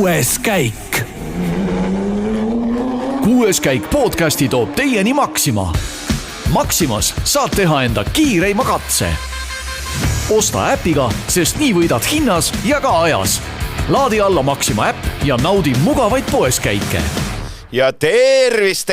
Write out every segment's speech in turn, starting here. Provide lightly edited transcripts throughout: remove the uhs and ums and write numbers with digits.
Kuues käik. Kuues käik podcasti toob teieni Maxima. Maximas saad teha enda kiireima katse. Osta äpiga, sest nii võidad hinnas ja ka ajas. Laadi alla Maxima äpp ja naudi mugavaid poeskäike. Ja tervist!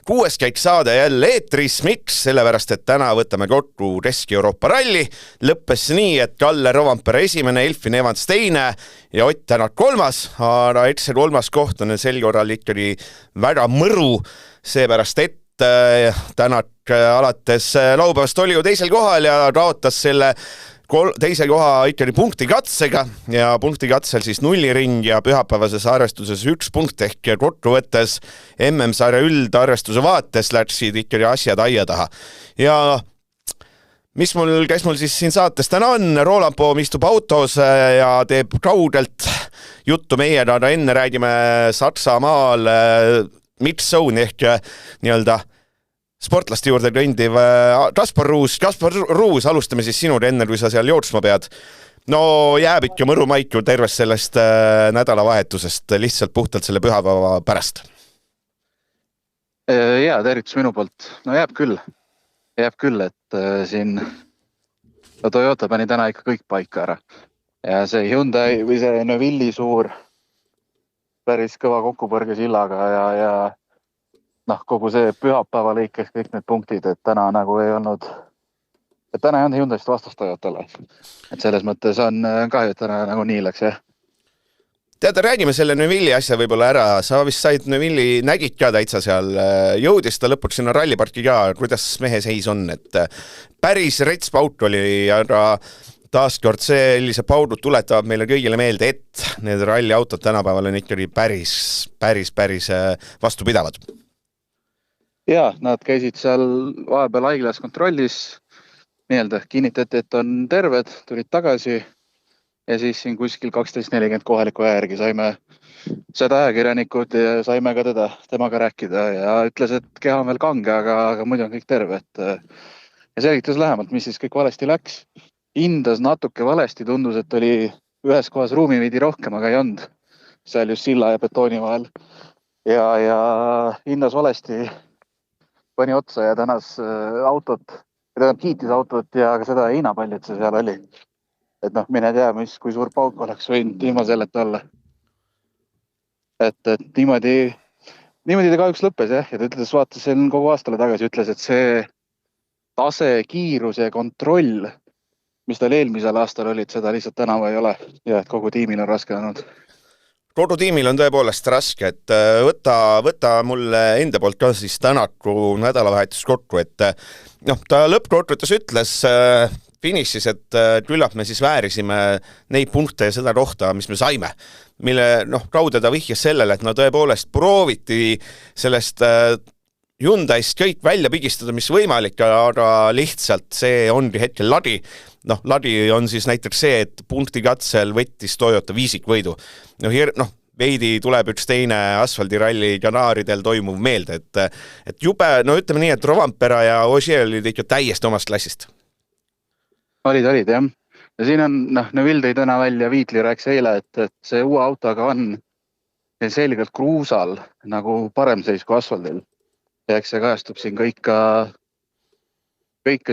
Kuues käik saade jälle eetris. Miks? Sellepärast, et täna võtame kokku Kesk-Euroopa ralli. Lõppes nii, et Kalle Rovanpera esimene, Elfin Evans teine ja Ott Tänak kolmas. Aga et see kolmas koht on sel korral ikkagi väga mõru, seepärast et Tänak alates laupäevast oli ju teisel kohal ja kaotas selle teise koha ikkagi punktikatsega ja punktikatsel siis nulliring ja pühapäevases arvestuses 1 punkt ehk kokkuvõttes MM-sarja üldarvestuse vaates läksid ikkagi asjad aia taha. Ja kes mul siis siin saates täna on? Roland Poom istub autos ja teeb kaugelt juttu meiega, aga enne räägime Saksamaal mid-zone ehk nii-öelda sportlaste juurde kõndiv Kaspar Ruus. Kaspar Ruus, alustame siis sinule enne, kui sa seal jooksma pead. No jääb ikka mõru maiku tervest sellest nädalavahetusest lihtsalt puhtalt selle pühapäeva pärast. Ja, tervitus minu poolt. No jääb küll, et siin Toyota pani täna ikka kõik paika ära. Ja see Hyundai või see Neuvilli suur päris kõva kokkupõrge sillaga ja kogu see pühapäeva lõikes kõik need punktid, et täna nagu ei olnud Hyundaist vastast Toyotale. Et selles mõttes on kahju, et täna nagu nii läks, jah. Tead, räägime selle Neuvilli asja võib-olla ära. Sa vist said Neuvilli, nägid ka täitsa seal, jõudis ta lõpuks sinna ralliparki ka. Kuidas mehe seis on? Et päris retspaut oli, aga taaskord sellise paudud tuletavad meile kõigile meelde, et need ralliautod tänapäeval on ikkagi päris vastupidavad. Ja, nad käisid seal vahepeal haiglas kontrollis, kinnitati, et on terved, tulid tagasi ja siis siin kuskil 12:40 kohaliku järgi saime seda ajakirjanikud ja saime ka temaga rääkida ja ütles, et keha on veel kange, aga muidu on kõik terve. Ja selgitas lähemalt, mis siis kõik valesti läks. Hindas natuke valesti, tundus, et oli ühes kohas ruumi veidi rohkem, aga ei olnud. Seal just silla ja betooni vahel. Ja hindas valesti pani otsa ja tänas autot, kiitis autot ja ka seda heinapallit see seal oli. Et mine tea, kui suur pauk oleks võinud ilma selleta olla. Et niimoodi ta kahjuks lõppes, jah. Ja ta ütles, vaatas kogu aastale tagasi, ütles, et see tase, kiirus ja kontroll, mis tal eelmisel aastal oli, seda lihtsalt tänavu ei ole. Ja et kogu tiimil on raske olnud. Kogu tiimil on tõepoolest raske, et võta mulle enda poolt ka siis Tänaku nädalavahetus kokku, et ta lõppkokkuvõttes ütles finišis, et küllap me siis väärisime neid punkte ja seda kohta, mis me saime, mille kaude ta vihjas sellele, et tõepoolest prooviti sellest Hyundaist kõik välja pigistada, mis võimalik, aga lihtsalt see ongi hetkel ladi. Ladi on siis näiteks see, et punktikatsel võttis Toyota viisikvõidu. Veidi tuleb üks teine asfaldiralli kanaaridel toimuv meelde, et jube, ütleme nii, et Rovanpera ja Ogier olid ikka täiesti omast klassist. Olid, jah. Ja siin on, Neuvill tõi täna välja, Viitli rääks eile, et see uue autoga on selgelt kruusal nagu parem seis kui asfaldil. Ja eks see kajastub siin kõik ka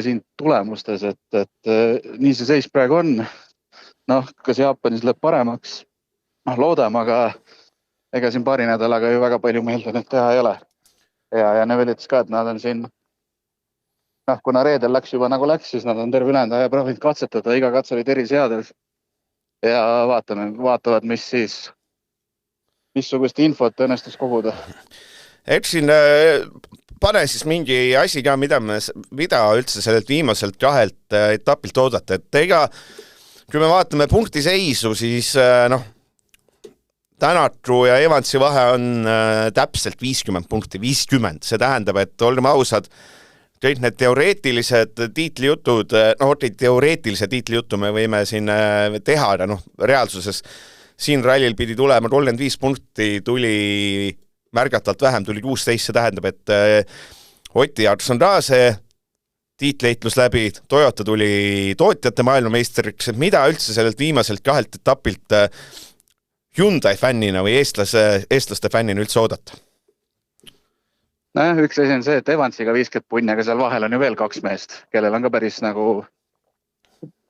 siin tulemustes, et nii see seis praegu on. Kas Jaapanis läheb paremaks? Loodame, aga ega siin paari nädalaga ju väga palju meelde nüüd teha ei ole. Ja Neuvill ütles ka, et nad on siin, kuna reedel läks juba nagu läks, siis nad on terve ülejäänud aja proovinud katsetada, iga katse oli eriseadel. Ja vaatavad, missugust infot õnnestus koguda. Eks siin pane siis mingi asi ka, mida üldse sellelt viimaselt 2 etapilt oodata, et ega kui me vaatame punktiseisu, siis Tänaku ja Evansi vahe on täpselt 50 punkti, 50. See tähendab, et olgem ausad, kõik need teoreetilised tiitlijutud, teoreetilise tiitlijutu me võime siin teha, aga reaalsuses siin rallil pidi tulema 35 punkti, tuli märgatavalt vähem, tuli 16, see tähendab, et Oti jaoks on ka see tiitleitlus läbi, Toyota tuli tootjate maailmameistriks, et mida üldse sellelt viimaselt 2 etapilt Hyundai fännina või eestlaste fännina üldse oodata? Nojah, üks asi on see, et Evansiga 50 punni, aga seal vahel on ju veel 2 meest, kellel on ka päris nagu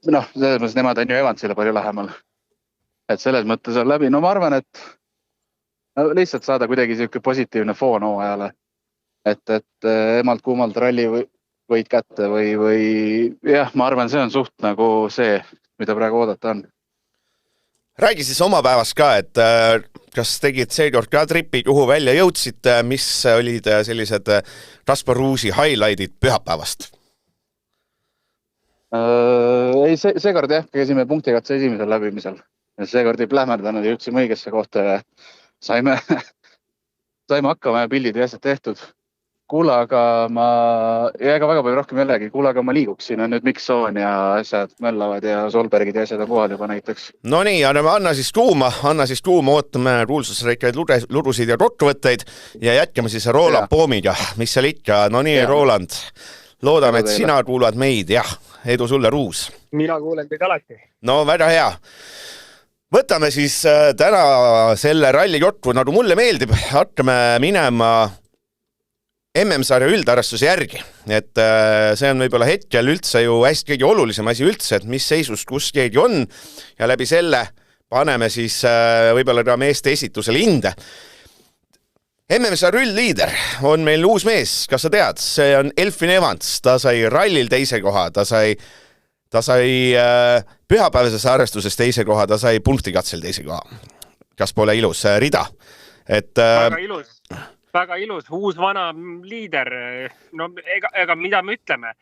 selles mõttes nemad on ju Evansile palju lähemal. Et selles mõttes on läbi. No ma arvan, et lihtsalt saada kuidagi selline positiivne foon hooajale. Et emalt kuumalt ralli võid kätte või jah, ma arvan, see on suht nagu see, mida praegu oodata on. Räägi siis oma päevast ka, et kas tegid seekord ka tripi, kuhu välja jõudsid, mis olid sellised Rasparuusi highlightid pühapäevast? Ei, seekord jah, käisime punktikatse esimesel läbimisel. Seekord ei plähmerdanud ja jõudsime õigesse kohta ja saime hakkama ja pildid ja asjad tehtud. Kuulaga ega väga palju rohkem jällegi, kuulaga ma liiguksin, on nüüd Miksoon ja asjad möllavad ja Solbergid ja asjad on kohal juba näiteks. No nii, anna siis kuuma, ootame kuulsusreikaid lurusid ja kokkuvõtteid ja jätkame siis Roland Poomiga, mis seal ikka, no nii, Roland, loodame, et sina kuulad meid, jah, edu sulle, Ruus. Mina kuulen teid alati. No väga hea. Võtame siis täna selle ralli kokku, nagu mulle meeldib, hakkame minema MM-sarja üldarvestuse järgi, et see on võib-olla hetkel üldse ju hästi kõige olulisem asi üldse, et mis seisus kus keegi on ja läbi selle paneme siis võib-olla ka meeste esitusele hinde. MM-sarja üldliider on meil uus mees, kas sa tead, see on Elfyn Evans, ta sai rallil teise koha, ta sai pühapäevases arvestuses teise koha, ta sai punktikatsel teise koha. Kas pole ilus rida? Väga ilus, uus vana liider, no ega mida me ütleme,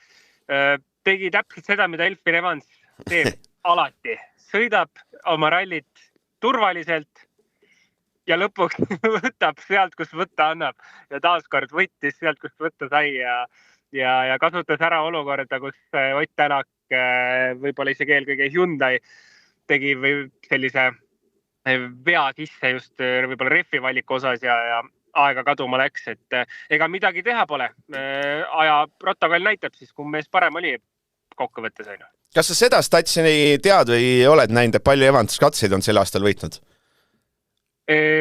tegi täpselt seda, mida Elfyn Evans teeb alati, sõidab oma rallit turvaliselt ja lõpuks võtab sealt, kus võtta annab ja taaskord võttis sealt, kus võtta sai ja kasutas ära olukorda, kus Ott Tänak, võib-olla isegi eelkõige Hyundai tegi või sellise vea sisse just võib-olla refi valiku osas ja aega kaduma läks, et ega midagi teha pole. Aja protokoll näitab siis, kui mees parem oli kokkuvõttes. Kas sa seda statsioni tead või oled näinud, et palju Evans katseid on sel aastal võitnud?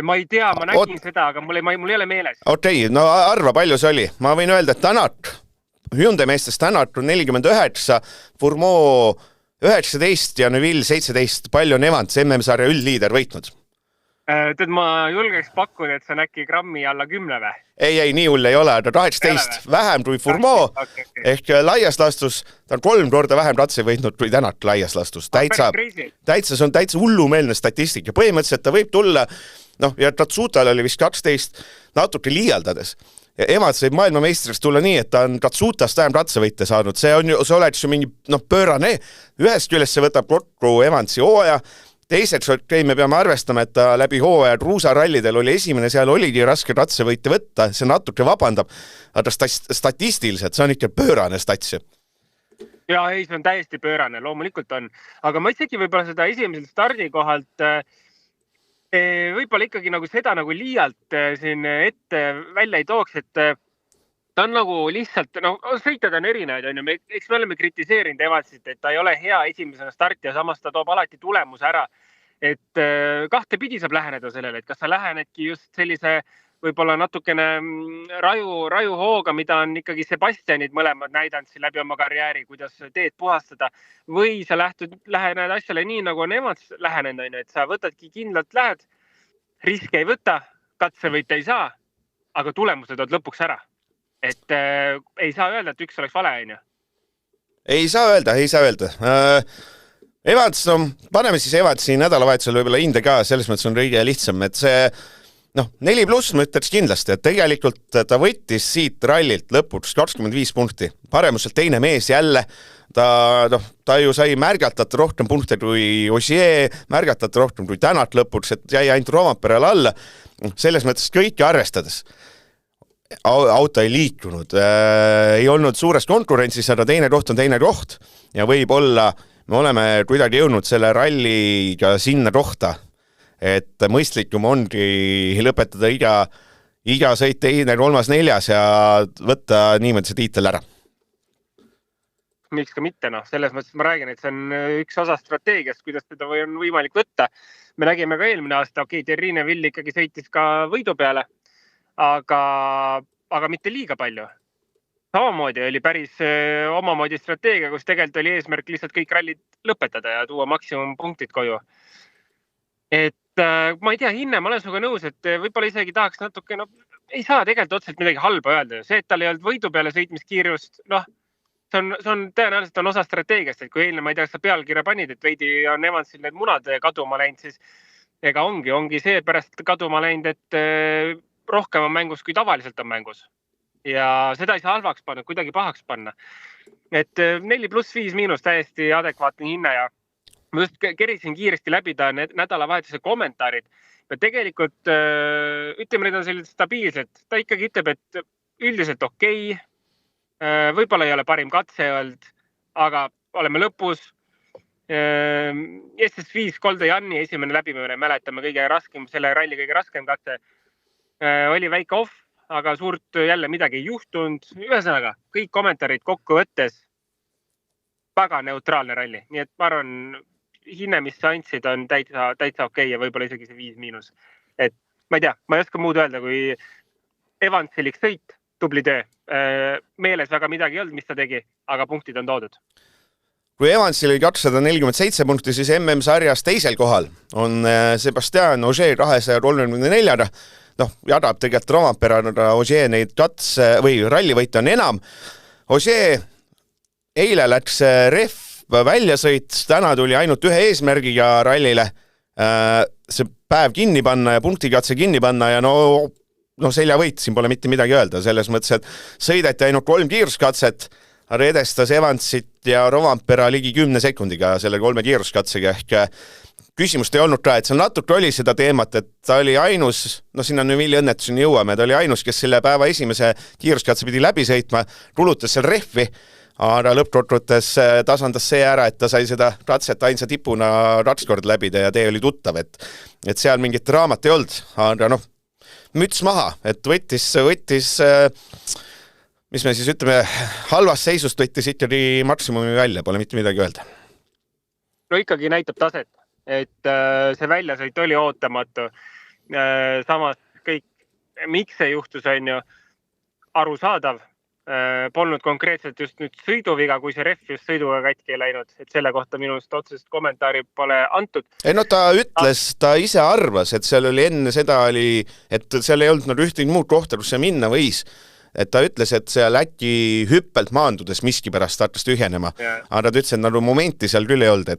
Ma ei tea, ma nägin seda, aga mul ei ole meeles. Okei, no arva, palju see oli. Ma võin öelda, et Tänak, Hyundai meestest Tänak on 49, Fourmeau 19 ja Neville 17. Palju on Evans MM-sarja üldliider võitnud? Tead, ma julgeks pakkuda, et see on äkki grammi alla 10 või? Ei, nii hull ei ole, ta 18 vähem kui Fourmeau, ehk laias lastus, ta on 3 korda vähem katse võitnud kui Tänak laias lastus. See on täitsa hullumeelne statistika. Põhimõtteliselt ta võib tulla, ja Tatsutal oli vist 12 natuke liialdades. Evans võib maailmameistrist tulla nii, et ta on Tatsutast vähem katsevõite saanud. See oleks ju mingi pöörane. Ühest küljest see võtab kokku Evansi hooaja. Teiseks, me peame arvestama, et ta läbi hooaja Ruusa-rallidel oli esimene, seal oligi raske katsevõite võtta, see natuke vabandab, aga statistiliselt see on ikka pöörane statsi. Ja ei, see on täiesti pöörane, loomulikult on. Aga ma isegi võib-olla seda esimesel stardikohalt võib-olla ikkagi nagu seda nagu liialt siin ette välja ei tooks, et ta on nagu lihtsalt, sõitjad on erinevaid, on ju. Eks me oleme kritiseerinud Evansit, et ta ei ole hea esimesena starti ja samas ta toob alati tulemuse ära. Et kahtepidi saab läheneda sellele, et kas sa lähenedki just sellise võib-olla natukene raju hooga, mida on ikkagi Sebastianid mõlemad näidanud siin läbi oma karjääri, kuidas teed puhastada. Või sa lähened asjale nii, nagu on Evans lähenenud, et sa võtadki kindlalt lähed, riske ei võta, katsevõite ei saa, aga tulemused on lõpuks ära. Et ei saa öelda, et üks oleks vale, on ju? Ei saa öelda. Evans, paneme siis Evansi nädalavahetusel võib-olla hinde ka, selles mõttes on kõige lihtsam, et see 4+ ma ütleks kindlasti, et tegelikult ta võttis siit rallilt lõpuks 25 punkti. Paremuselt teine mees jälle, ta ju sai märgatata rohkem punkte kui Ogier, märgatata rohkem kui Tänak lõpuks, et jäi ainult Rovanperel alla. Selles mõttes kõiki arvestades. Auto ei liikunud, ei olnud suures konkurentsis, aga teine koht on teine koht ja võib-olla me oleme kuidagi jõudnud selle ralliga sinna kohta, et mõistlikum ongi lõpetada iga sõit teine, 3., 4. ja võtta niimoodi see tiitel ära. miks ka mitte, selles mõttes ma räägin, et see on üks osa strateegiast, kuidas seda on võimalik võtta. Me nägime ka eelmine aasta, Thierry Neuville ikkagi sõitis ka võidu peale, aga mitte liiga palju. Samamoodi oli päris omamoodi strateegia, kus tegelikult oli eesmärk lihtsalt kõik rallid lõpetada ja tuua maksimumpunktid koju. Et ma ei tea, Hinne, ma olen sinuga nõus, et võib-olla isegi tahaks natuke, ei saa tegelikult otseselt midagi halba öelda. See, et tal ei olnud võidu peale sõitmiskiirust, see on tõenäoliselt on osa strateegiast, et kui eilne, ma ei tea, kas sa pealkirja panid, et veidi on Evansil need munad kaduma läinud, siis ega ongi see pärast kaduma läinud, et rohkem on mängus, kui tavaliselt on mängus. Ja seda ei saa halvaks panna, kuidagi pahaks panna. Et 4+5- täiesti adekvaatne hinne ja ma just kerisin kiiresti läbi ta nädalavahetuse kommentaarid. Ja tegelikult, ütleme, need on sellised stabiilsed. Ta ikkagi ütleb, et üldiselt okei. Võib-olla ei ole parim katse olnud, aga oleme lõpus. SS5 Kolde Janni esimene läbimine, mäletame selle ralli kõige raskem katse. Oli väike off, aga suurt jälle midagi ei juhtunud. Ühesõnaga, kõik kommentaarid kokku võttes väga neutraalne ralli. Nii et ma arvan, hinne, mis sa andsid, on täitsa okei ja võib-olla isegi see 5-. Et ma ei tea, ma ei oska muud öelda, kui Evansilik sõit, tubli töö. Meeles väga midagi ei olnud, mis ta tegi, aga punktid on toodud. Kui Evansil oli 247 punkti, siis MM-sarjas teisel kohal on Sebastian Ogier 234. Jadab tegelikult Rovampere Ogier neid rallivõite on enam. Ogier eile läks ref väljasõit, täna tuli ainult ühe eesmärgiga rallile see päev kinni panna ja punktikatse kinni panna ja seljavõit, siin pole mitte midagi öelda, selles mõttes, et sõideti ainult 3 kiiruskatset, edestas Evansit ja Rovampera ligi 10 sekundiga selle 3 kiiruskatsega ehk küsimust ei olnud ka, et seal natuke oli seda teemat, et ta oli ainus, sinna Neuville õnnetuseni jõuame, ta oli ainus, kes selle päeva esimese kiiruskatse pidi läbi sõitma, kulutas seal rehvi, aga lõppkokkuvõttes tasandas see ära, et ta sai seda katset ainsa tipuna ratskord läbida ja tee oli tuttav, et seal mingit draamat ei olnud, aga müts maha, et võttis mis me siis ütleme, halvast seisust võttis ikkagi maksimumi välja, pole mitte midagi öelda. Ikkagi näitab taset, et see väljasõit oli ootamatu. Samas kõik, miks see juhtus, on ju arusaadav. Polnud konkreetselt just nüüd sõiduviga, kui see ref just sõiduga katki ei läinud, et selle kohta minust otsest kommentaari pole antud. Ta ütles, ta ise arvas, et seal oli enne seda et seal ei olnud ühtegi muud kohta, kus see minna võis. Et ta ütles, et see Läti hüppelt maandudes miski pärast hakkas tühjenema. Aga ta ütles, et momenti seal küll ei olnud,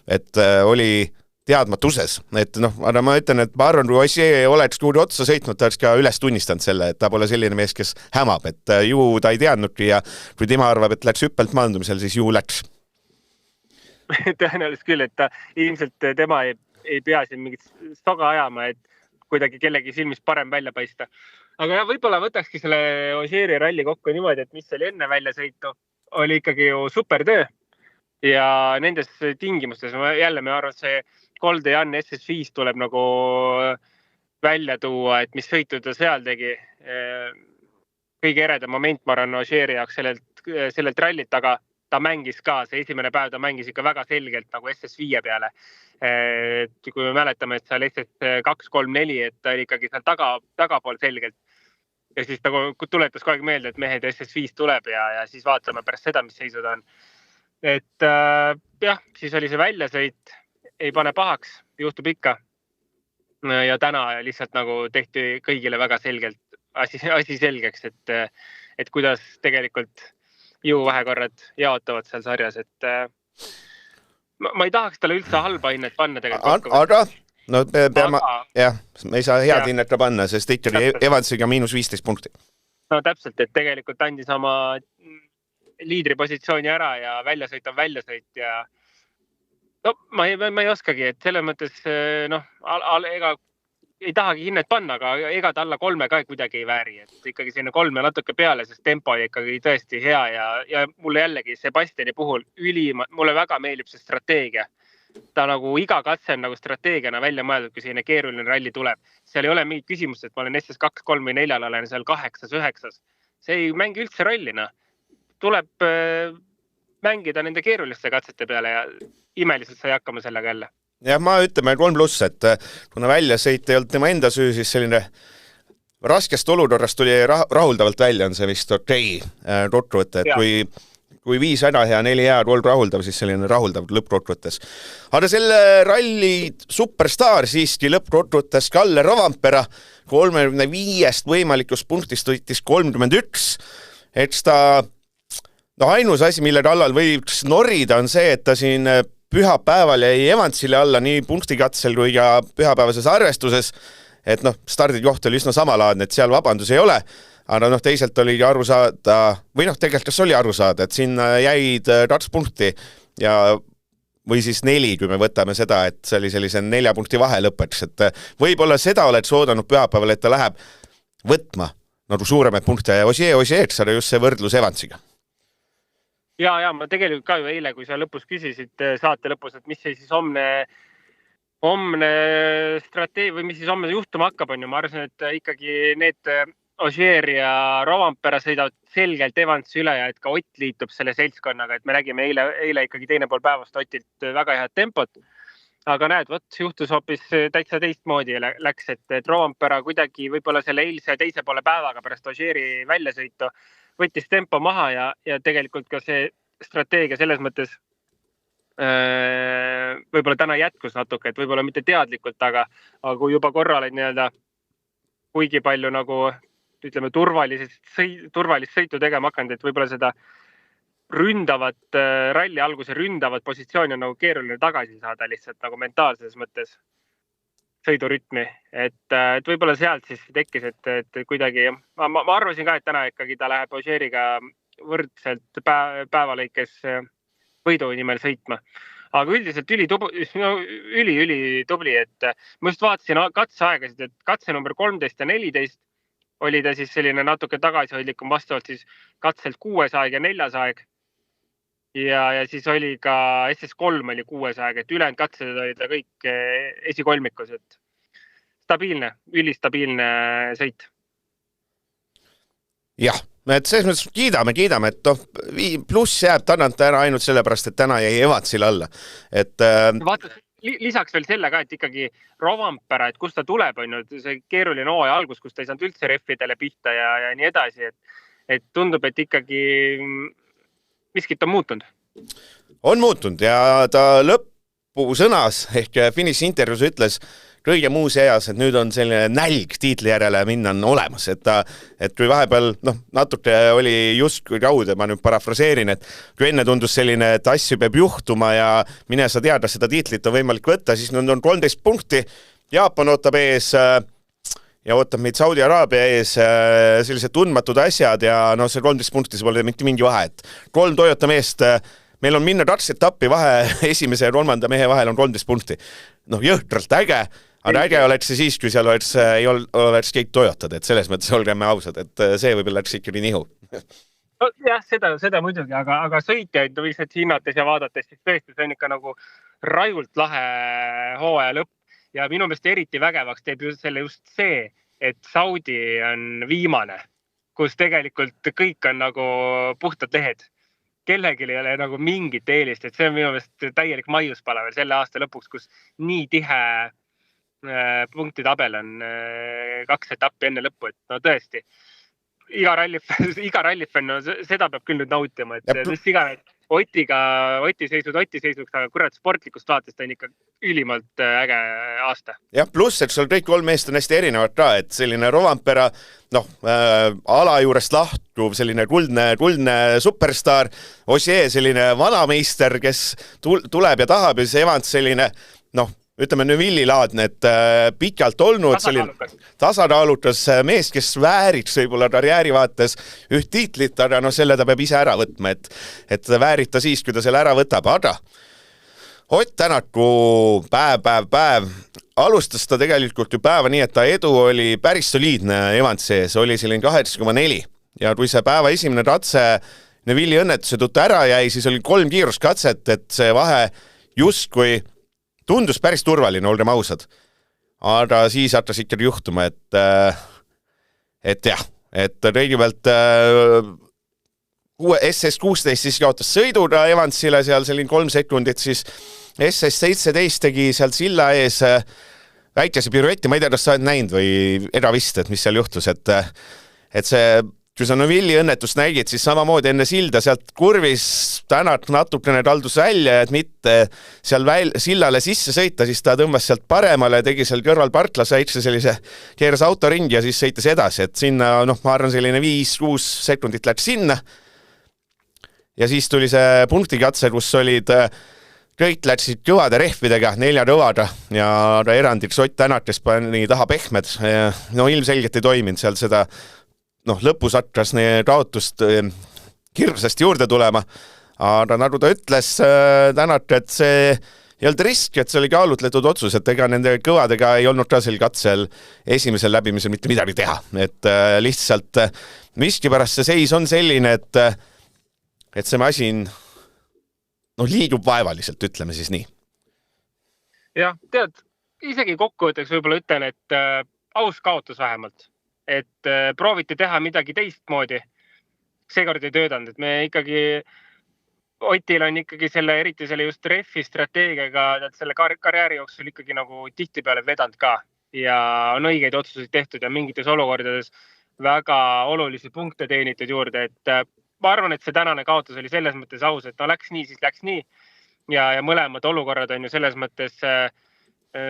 et oli teadmatuses. Aga ma ütlen, et ma arvan, kui Ogier oleks tuuri otsa sõitnud, ta oleks ka üles tunnistanud selle, et ta pole selline mees, kes hämab, et ju ta ei teadnudki ja kui tema arvab, et läks hüppelt maandumisel, siis ju läks. Tõenäoliselt küll, et ta ilmselt tema ei pea siin mingit soga ajama, et kuidagi kellegi silmis parem välja paista. Aga võib-olla võtakski selle Ogieri ralli kokku niimoodi, et mis oli enne väljasõitu, oli ikkagi ju super töö. Ja nendes tingimustes, jälle me arvan, see Kolde Jan SS5 tuleb nagu välja tuua, et mis sõitu ta seal tegi. Kõige eredam moment, ma arvan, Ogieri jaoks sellelt rallit, aga ta mängis ka, see esimene päev ta mängis ikka väga selgelt nagu SS5 peale. Et kui me mäletame, et seal SS2-3-4, et ta oli ikkagi seal tagapool selgelt. Ja siis ta tuletas kogu aeg meelde, et mehed SS5 tuleb ja siis vaatame pärast seda, mis seisud on. Et jah, siis oli see väljasõit, ei pane pahaks, juhtub ikka. Ja täna lihtsalt nagu tehti kõigile väga selgelt asi selgeks, et kuidas tegelikult jõuvahekorrad jaotavad seal sarjas, et ma ei tahaks talle üldse halba hinnet panna tegelikult. Aga me ei saa head hinnet ka panna, sest ikkagi Evansiga -15 punkti. Täpselt, et tegelikult andis oma liidripositsiooni ära ja väljasõit on väljasõit ja ma ei oskagi, et selles mõttes ega ei tahagi hinnet panna, aga ega ta alla 3 ka kuidagi ei vääri, et ikkagi selline 3 natuke peale, sest tempo oli ikkagi tõesti hea ja mulle jällegi Sebastiani puhul mulle väga meeldib see strateegia. Ta nagu iga katse on nagu strateegiana välja mõeldud, kui selline keeruline ralli tuleb. Seal ei ole mingit küsimust, et ma olen SS2, 3 või 4, olen seal 8, 9. See ei mängi üldse rollina. Tuleb mängida nende keeruliste katsete peale ja imeliselt sai hakkama sellega jälle. Ja ma ütleme 3+, et kuna väljasõit ei olnud tema enda süü, siis selline raskest olukorrast tuli rahuldavalt välja, on see vist okei kokkuvõte, et kui 5 häda ja 4 head 3 rahuldav, siis selline rahuldav lõppkokkuvõttes. Aga selle ralli superstaar siiski lõppkokkuvõttes Kalle Rovanpera 35 võimalikust punktist võitis 31. Eks ta, ainus asi, mille kallal võiks norida, on see, et ta siin pühapäeval jäi Evansile alla nii punktikatsel kui ka pühapäevases arvestuses, et stardikoht oli üsna samalaadne, et seal vabandus ei ole, aga teiselt oli aru saada, või tegelikult kas oli aru saada, et sinna jäid 2 punkti ja või siis 4, kui me võtame seda, et see oli sellise 4 punkti vahe lõpeks, et võib-olla seda oled soodanud pühapäeval, et ta läheb võtma suuremaid punkte ja Ossier, aga just see võrdlus Evansiga. Ja ma tegelikult ka ju eile, kui sa lõpus küsisid saate lõpus, et mis see siis homne strateegia või mis siis homme juhtuma hakkab, on ju. Ma arvasin, et ikkagi need Ossier ja Rovanpera sõidavad selgelt Evansi üle ja et ka Ott liitub selle seltskonnaga, et me nägime eile ikkagi teine pool päevast Otilt väga head tempot. Aga näed, juhtus hoopis täitsa teistmoodi läks, et Rovanpera kuidagi võib-olla selle eilse teise poole päevaga pärast Ossieri väljasõitu võttis tempo maha ja tegelikult ka see strateegia selles mõttes võib-olla täna jätkus natuke, et võib-olla mitte teadlikult, aga kui juba korra oled nii-öelda kuigi palju ütleme turvalist sõitu tegema hakanud, et võib-olla seda ralli alguse ründavat positsiooni on keeruline tagasi saada lihtsalt mentaalses mõttes sõidurütmi, et võib-olla sealt siis tekkis, et kuidagi, ma arvasin ka, et täna ikkagi ta läheb Ossieriga võrdselt päevalõikes võidu nimel sõitma. Aga üldiselt üli tubli, et ma just vaatasin katseaegasid, et katse number 13 ja 14 oli ta siis selline natuke tagasihoidlikum vastavalt siis katselt 6 aeg ja 4 aeg. Ja siis oli ka SS3 oli 6 aeg, et ülejäänud katsed oli ta kõik esikolmikus, et ülistabiilne sõit. Jah, et selles mõttes kiidame, et pluss jääb tänant ära ainult sellepärast, et täna jäi Evansile alla. Vaata, lisaks veel selle ka, et ikkagi Rovanpera, et kust ta tuleb, on see keeruline hooaja algus, kus ta ei saanud üldse reffidele pihta ja nii edasi, et tundub, et ikkagi miskit on muutunud. On muutunud ja ta lõpusõnas ehk finiši intervjuus ütles kõige muu seas, et nüüd on selline nälg tiitli järele minna on olemas, et kui vahepeal natuke oli justkui kaude, ma nüüd parafraseerin, et kui enne tundus selline, et asju peab juhtuma ja mine sa teada, seda tiitlit on võimalik võtta, siis nüüd on 13 punkti, Jaapan ootab ees ja ootab meid Saudi Araabia ees sellised tundmatud asjad ja see 13 punkti, see pole mitte mingi vahe, et 3 Toyota meest, meil on minna 2 etappi vahe, esimese ja 3. mehe vahel on 13 punkti. Jõhtralt äge, aga äge oleks see siis, kui seal oleks kõik Toyotad, et selles mõttes olgeme ausad, et see võib-olla läks ikkagi nihu. Jah, seda muidugi, aga sõitjaid lihtsalt hinnates ja vaadates, siis tõesti see on ikka rajult lahe hooaja lõpp. Ja minu meelest eriti vägevaks teeb selle just see, et Saudi on viimane, kus tegelikult kõik on puhtad lehed. Kellelgi ei ole mingit eelist, et see on minu meelest täielik maiuspala veel selle aasta lõpuks, kus nii tihe punktitabel on 2 etappi enne lõppu, et tõesti, iga rallifänn, seda peab küll nüüd nautima, et mis iganes Oti seisuks, aga kurat sportlikust vaatest on ikka ülimalt äge aasta. Jah, pluss, et sul kõik 3 meest on hästi erinevad ka, et selline Rovanpera, ala juurest lahtuv, selline kuldne superstar, Ossier selline vanameister, kes tuleb ja tahab ja see Evans selline, ütleme Neuvilli-laadne, et pikalt olnud tasakaalukas mees, kes vääriks võib-olla karjääri vaates üht tiitlit, aga selle ta peab ise ära võtma, et väärib ta siis, kui ta selle ära võtab, aga Ott Tänaku päev. Alustas ta tegelikult ju päeva nii, et ta edu oli päris soliidne Evans sees, oli selline 8,4 ja kui see päeva esimene katse Neuvilli õnnetuse tõttu ära jäi, siis oli 3 kiiruskatset, et see vahe justkui tundus päris turvaline, olgem ausad. Aga siis hakkas ikkagi juhtuma, et kõigepealt SS16 siis kaotas sõiduna Evansile seal selline 3 sekundit, siis SS17 tegi seal silla ees väikese piruetti, ma ei tea, kas sa oled näinud või eravist, et mis seal juhtus, et see, kui sa Novilli õnnetust nägid, siis samamoodi enne silda sealt kurvis Tänak natukene taldus välja, et mitte seal sillale sisse sõita, siis ta tõmbas sealt paremale, tegi seal kõrval parklas väikse sellise, keeras auto ringi ja siis sõitis edasi, et sinna, ma arvan, selline 5-6 sekundit läks sinna. Ja siis tuli see punktikatse, kus olid kõik läksid kõvade rehvidega, 4 rõvada ja erandiks Ott Tänak, kes pani taha pehmed. No ilmselgelt ei toiminud seal seda, lõpus hakkas kaotust hirmsasti juurde tulema. Aga nagu ta ütles Tänak, et see ei olnud risk, et see oli kaalutletud otsus, et ega nende kõvadega ei olnud ka sel katsel esimesel läbimisel mitte midagi teha. Et lihtsalt miskipärast see seis on selline, et see masin liigub vaevaliselt, ütleme siis nii. Jah, tead, isegi kokkuvõtteks võib-olla ütlen, et aus kaotus vähemalt. Et prooviti teha midagi teistmoodi. Seekord ei töötanud, et me ikkagi, Otil on ikkagi selle, eriti selle just refi strateegiaga, selle karjääri jooksul ikkagi nagu tihtipeale vedanud ka ja on õigeid otsuseid tehtud ja mingites olukordades väga olulisi punkte teenitud juurde, et ma arvan, et see tänane kaotus oli selles mõttes aus, et läks nii, siis läks nii ja mõlemad olukorrad on ju selles mõttes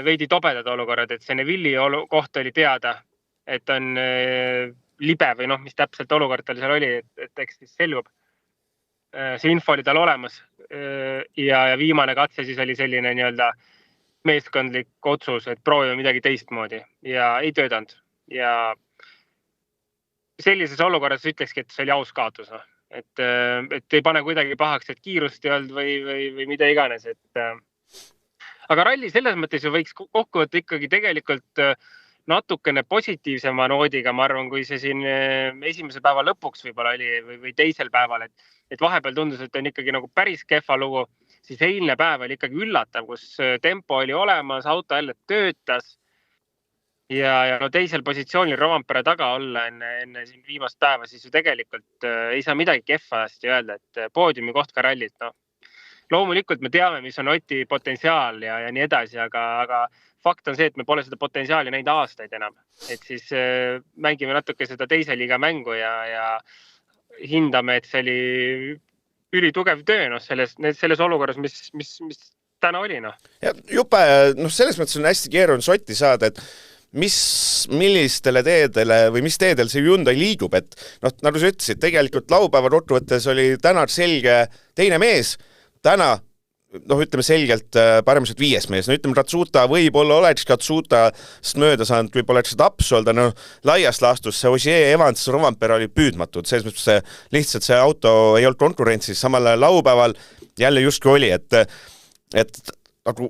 veidi tobedad olukorrad, et see Nevilli koht oli teada, et on libe või mis täpselt olukord tal seal oli, et eks siis selgub. See info oli tal olemas ja viimane katse siis oli selline nii-öelda meeskondlik otsus, et proovime midagi teistmoodi ja ei töötanud. Ja sellises olukorras ütlekski, et see oli aus kaotus. Et ei pane kuidagi pahaks, et kiirust ei olnud või mida iganes. Aga ralli selles mõttes ju võiks kokkuvõtta ikkagi tegelikult natukene positiivsema noodiga, ma arvan, kui see siin esimese päeva lõpuks võib-olla oli või teisel päeval, et vahepeal tundus, et on ikkagi nagu päris kehva lugu, siis eilne päev oli ikkagi üllatav, kus tempo oli olemas, auto jälle töötas ja teisel positsioonil Rovanpere taga olla enne siin viimast päeva, siis ju tegelikult ei saa midagi kehvasti öelda, et poodiumi koht ka rallit. Loomulikult me teame, mis on Oti potentsiaal ja nii edasi, aga fakt on see, et me pole seda potentsiaali näinud aastaid enam. Et siis mängime natuke seda teise liiga mängu ja hindame, et see oli ülitugev töö selles olukorras, mis täna oli. Ja jupe, selles mõttes on hästi keeruline Otti saada, et millistele teedele või mis teedel see Hyundai liigub, et nagu sa ütlesid, tegelikult laupäeva kokkuvõttes oli täna selge teine mees, täna ütleme selgelt paremiselt 5. mees. Ütleme, Ratsuta võib-olla oleks Ratsutast mööda saanud, võib-olla oleks seda apsu olda, laias laastus see Ogier, Evans, Rovanpere oli püüdmatud, selles mõttes lihtsalt see auto ei olnud konkurentsis, samal laupäeval jälle justkui oli, et nagu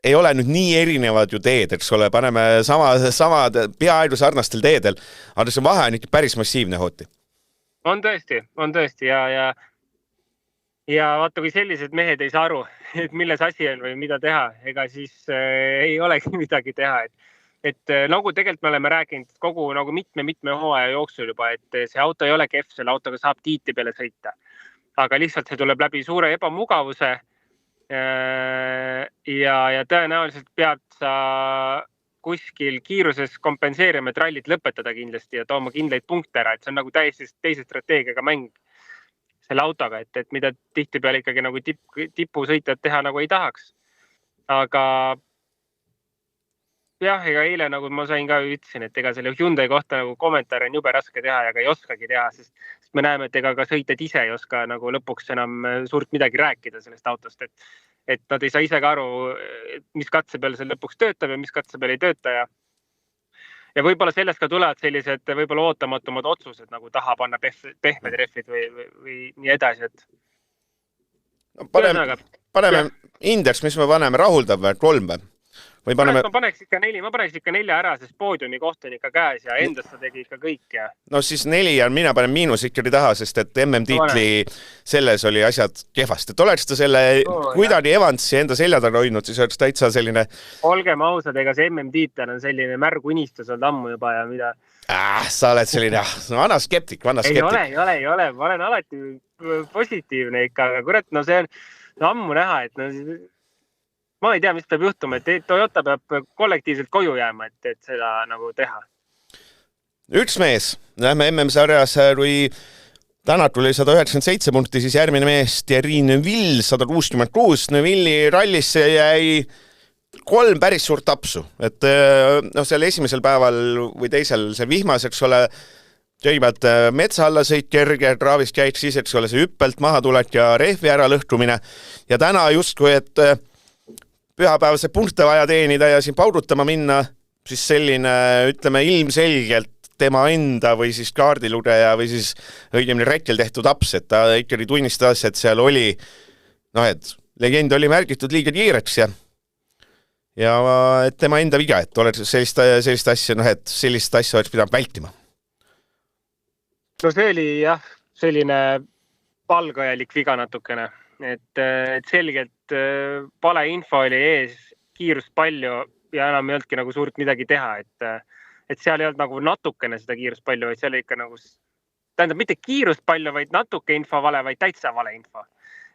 ei ole nüüd nii erinevad ju teed, eks ole, paneme sama peaaegu sarnastel teedel, aga see vahe on ikka päris massiivne hooti. On tõesti ja vaata, kui sellised mehed ei saa aru, et milles asi on või mida teha, ega siis ei olegi midagi teha. Et nagu tegelikult me oleme rääkinud kogu nagu mitme hooaja jooksul juba, et see auto ei ole kehv, selle autoga saab tiiti peale sõita. Aga lihtsalt see tuleb läbi suure ebamugavuse ja tõenäoliselt pead sa kuskil kiiruses kompenseerima, et rallit lõpetada kindlasti ja tooma kindlaid punkte ära, et see on nagu täiesti teise strateegiaga mäng selle autoga, et mida tihtipeale ikkagi nagu tipusõitjad teha nagu ei tahaks. Aga jah, ega eile nagu ma sain ka ütlesin, et ega selle Hyundai kohta nagu kommentaare on jube raske teha ja ka ei oskagi teha, sest me näeme, et ega ka sõitjad ise ei oska nagu lõpuks enam suurt midagi rääkida sellest autost, et nad ei saa ise ka aru, mis katse peal see lõpuks töötab ja mis katse peal ei tööta ja võib-olla sellest ka tulevad sellised võib-olla ootamatumad otsused, nagu taha panna pehmed rehvid või nii edasi. Paneme indeks, mis me paneme, rahuldav või 3 või paneme... Ma paneks ikka 4 ära, sest poodiumi koht on ikka käes ja endast ta tegi ikka kõik. Ja... No siis 4 ja mina panen miinus ikkagi taha, sest et MM-tiitli selles oli asjad kehvast. Et oleks ta selle kuidagi Evansi enda selja taga hoidnud, siis oleks täitsa selline... Olgem ausad, ega see MM-tiitel on selline märguunistus olnud ammu juba ja mida... Sa oled selline vana skeptik. Ei ole. Ma olen alati positiivne ikka, aga kurat, no see on ammu näha, et ma ei tea, mis peab juhtuma, et Toyota peab kollektiivselt koju jääma, et seda nagu teha. Üks mees, lähme MM-sarjas, kui täna tuli 197 punkti, siis järgmine mees Thierry Neuville 166. Neuvilli rallisse jäi 3 päris suurt tapsu, et seal esimesel päeval või teisel see vihmas, eks ole, kõigepealt metsa alla sõit kerge, traavist käik, siis eks ole see hüppelt maha tulek ja rehvi ära lõhtumine ja täna justkui, et pühapäevase punkte vaja teenida ja siin paudutama minna, siis selline, ütleme, ilmselgelt tema enda või siis kaardilugeja või siis õigemini rätil tehtud aps, et ta ikkagi tunnistas, et seal oli, et legend oli märgitud liiga kiireks ja et tema enda viga, et oleks sellist asja, et sellist asja oleks pidanud vältima. No see oli jah, selline palgajalik viga natukene, et selgelt vale info oli ees, kiirust palju ja enam ei olnudki nagu suurt midagi teha, et seal ei olnud nagu natukene seda kiirust palju, vaid seal oli ikka nagu, tähendab mitte kiirust palju, vaid natuke info vale, vaid täitsa vale info.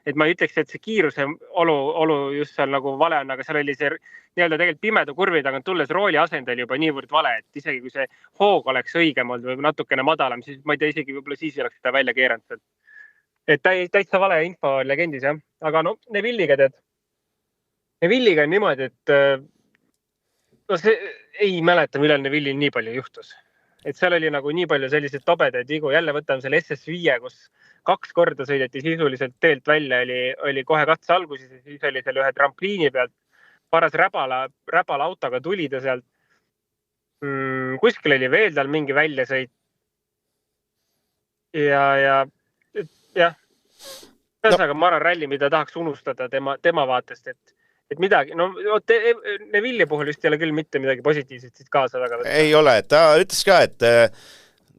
Et ma ei ütleks, et see kiiruse olu just seal nagu vale on, aga seal oli see nii-öelda tegelikult pimeda kurvi tagant tulles rooli asend oli juba niivõrd vale, et isegi kui see hoog oleks õigem olnud või natukene madalam, siis ma ei tea, isegi võib-olla siis ei oleks seda välja keeranud. Et täitsa vale info legendis, jah. Aga no Nevilliga on niimoodi, et see ei mäleta, millal Nevillil nii palju juhtus. Et seal oli nagu nii palju selliseid tobedaid vigu. Jälle võtame selle SS5, kus 2 korda sõideti sisuliselt teelt välja, oli kohe katse alguses ja siis oli seal ühe trampliini pealt. Paras räbala autoga tuli ta sealt. Kuskil oli veel tal mingi väljasõit. Ja ma arvan ralli, mida tahaks unustada tema vaatest, et midagi, Nevilli puhul just ei ole küll mitte midagi positiivset siit kaasa väga võtta. Ei ole, ta ütles ka, et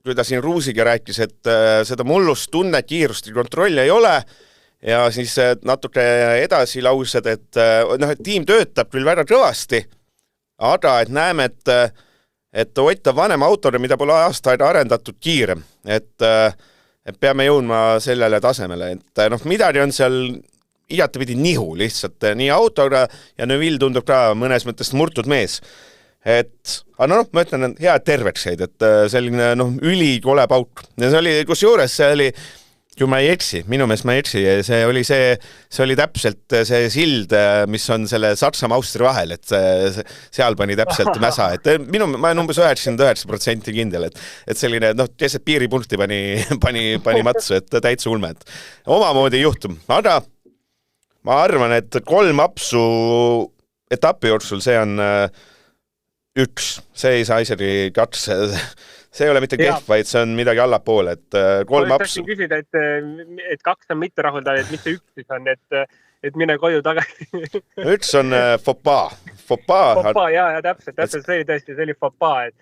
kui ta siin Ruusiga rääkis, et seda mullust tunnet kiirust ja kontrolli ei ole ja siis natuke edasi laused, et tiim töötab küll väga kõvasti, aga et näeme, et Ott on vanem autore, mida pole aastaid arendatud kiirem, et peame jõudma sellele tasemele, et midagi on seal igatepidi nihu lihtsalt nii autoga ja Neuville tundub ka mõnes mõttes murtud mees. Ma ütlen, et head tervekseid, et selline ülikole pauk. Ja see oli, kusjuures see oli, kui ma ei eksi, minu meelest ma ei eksi, see oli täpselt see sild, mis on selle Saksamaa-Austria vahel, et seal pani täpselt mäsa, et ma olen umbes 99% kindel, et selline, keset piiripunkti pani matsu, et täitsa ulme, et omamoodi juhtum, aga ma arvan, et 3 apsu etapi jooksul see on 1, see ei saa isegi 2, see ei ole mitte kehv, vaid see on midagi allapoole, et 3 apsu. Ma tahtsin küsida, et 2 on mitte rahuldav, et mitte 1 siis on, et mine koju tagasi. 1 on fopaa. Fopaa, ja täpselt, see oli tõesti, see oli fopaa, et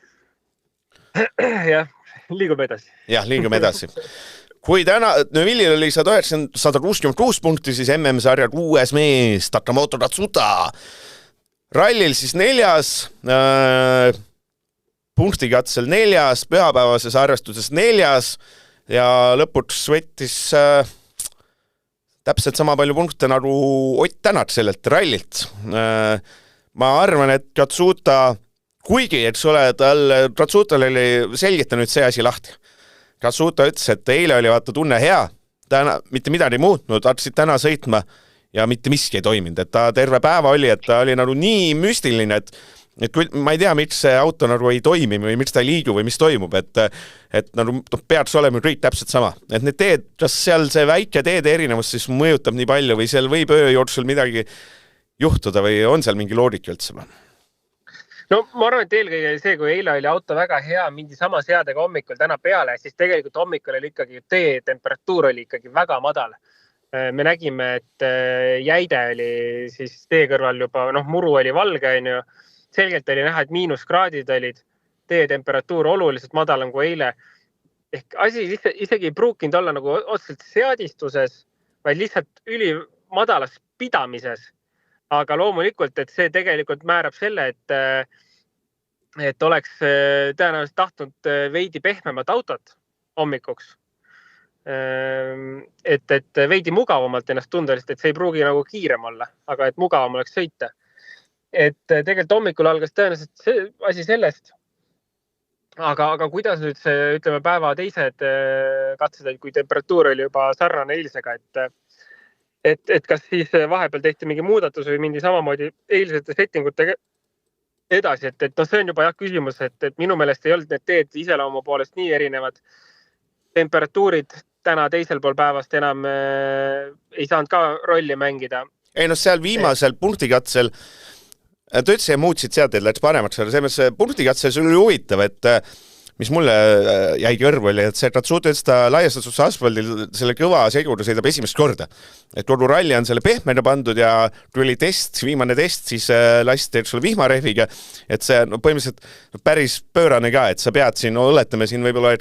jah, liigume edasi. Jah, liigume edasi. Kui täna Neuvillil oli 166 punkti, siis MM-sarja 6. mees Takamoto Katsuta. Rallil siis 4. Punktikatsel 4. Pühapäevases arvestuses 4. ja lõpuks võttis täpselt sama palju punkte nagu Ott Tänak sellelt rallilt. Ma arvan, et Katsuta, kuigi, eks ole, Katsutal oli selgita nüüd see asi lahti. Katsuta ütles, et eile oli vaata tunne hea, täna mitte midagi muutnud, hakkasid täna sõitma ja mitte miski ei toiminud, et ta terve päeva oli, et ta oli nagu nii müstiline, et kui, ma ei tea, miks see auto nagu ei toimi või miks ta ei liigu või mis toimub, et nagu peaks olema kõik täpselt sama. Et need teed, kas seal see väike teede erinevus siis mõjutab nii palju või seal võib öö jooksul midagi juhtuda või on seal mingi loogika üldse? No ma arvan, et eelkõige see, kui eile oli auto väga hea, mindi sama seadega hommikul täna peale, siis tegelikult hommikul oli ikkagi tee temperatuur oli ikkagi väga madal. Me nägime, et jäide oli siis tee kõrval juba, muru oli valge, selgelt oli näha, et -kraadid olid, tee temperatuur oluliselt madalam kui eile. Ehk asi isegi ei pruukinud olla nagu otseselt seadistuses, vaid lihtsalt üli madalas pidamises. Aga loomulikult, et see tegelikult määrab selle, et oleks tõenäoliselt tahtnud veidi pehmemat autot hommikuks. Et veidi mugavamalt ennast tunda, et see ei pruugi nagu kiirem olla, aga et mugavam oleks sõita. Et tegelikult hommikul algas tõenäoliselt see asi sellest, aga kuidas nüüd see, ütleme, päeva teised katsed, kui temperatuur oli juba sarnane eilsega, et kas siis vahepeal tehti mingi muudatus või mindi samamoodi eilsete settingutega edasi, et no see on juba küsimus, et minu meelest ei olnud need teed iseloomu poolest nii erinevad. Temperatuurid täna teisel pool päevast enam ei saanud ka rolli mängida. Ei no seal viimasel punktikatsel ta ütles, et muutsid seadeid, läks paremaks, aga selles punktikatsel see oli huvitav, et mis mulle jäi kõrvu oli, et see Ratsuta ütles, ta laiastatud asfaldil selle kõva segura sõidab esimest korda. Et kogu ralli on selle pehmena pandud ja tuli test, viimane test, siis lasti sulle vihmarehviga, et see põhimõtteliselt päris pöörane ka, et sa pead siin, oletame siin võib-olla,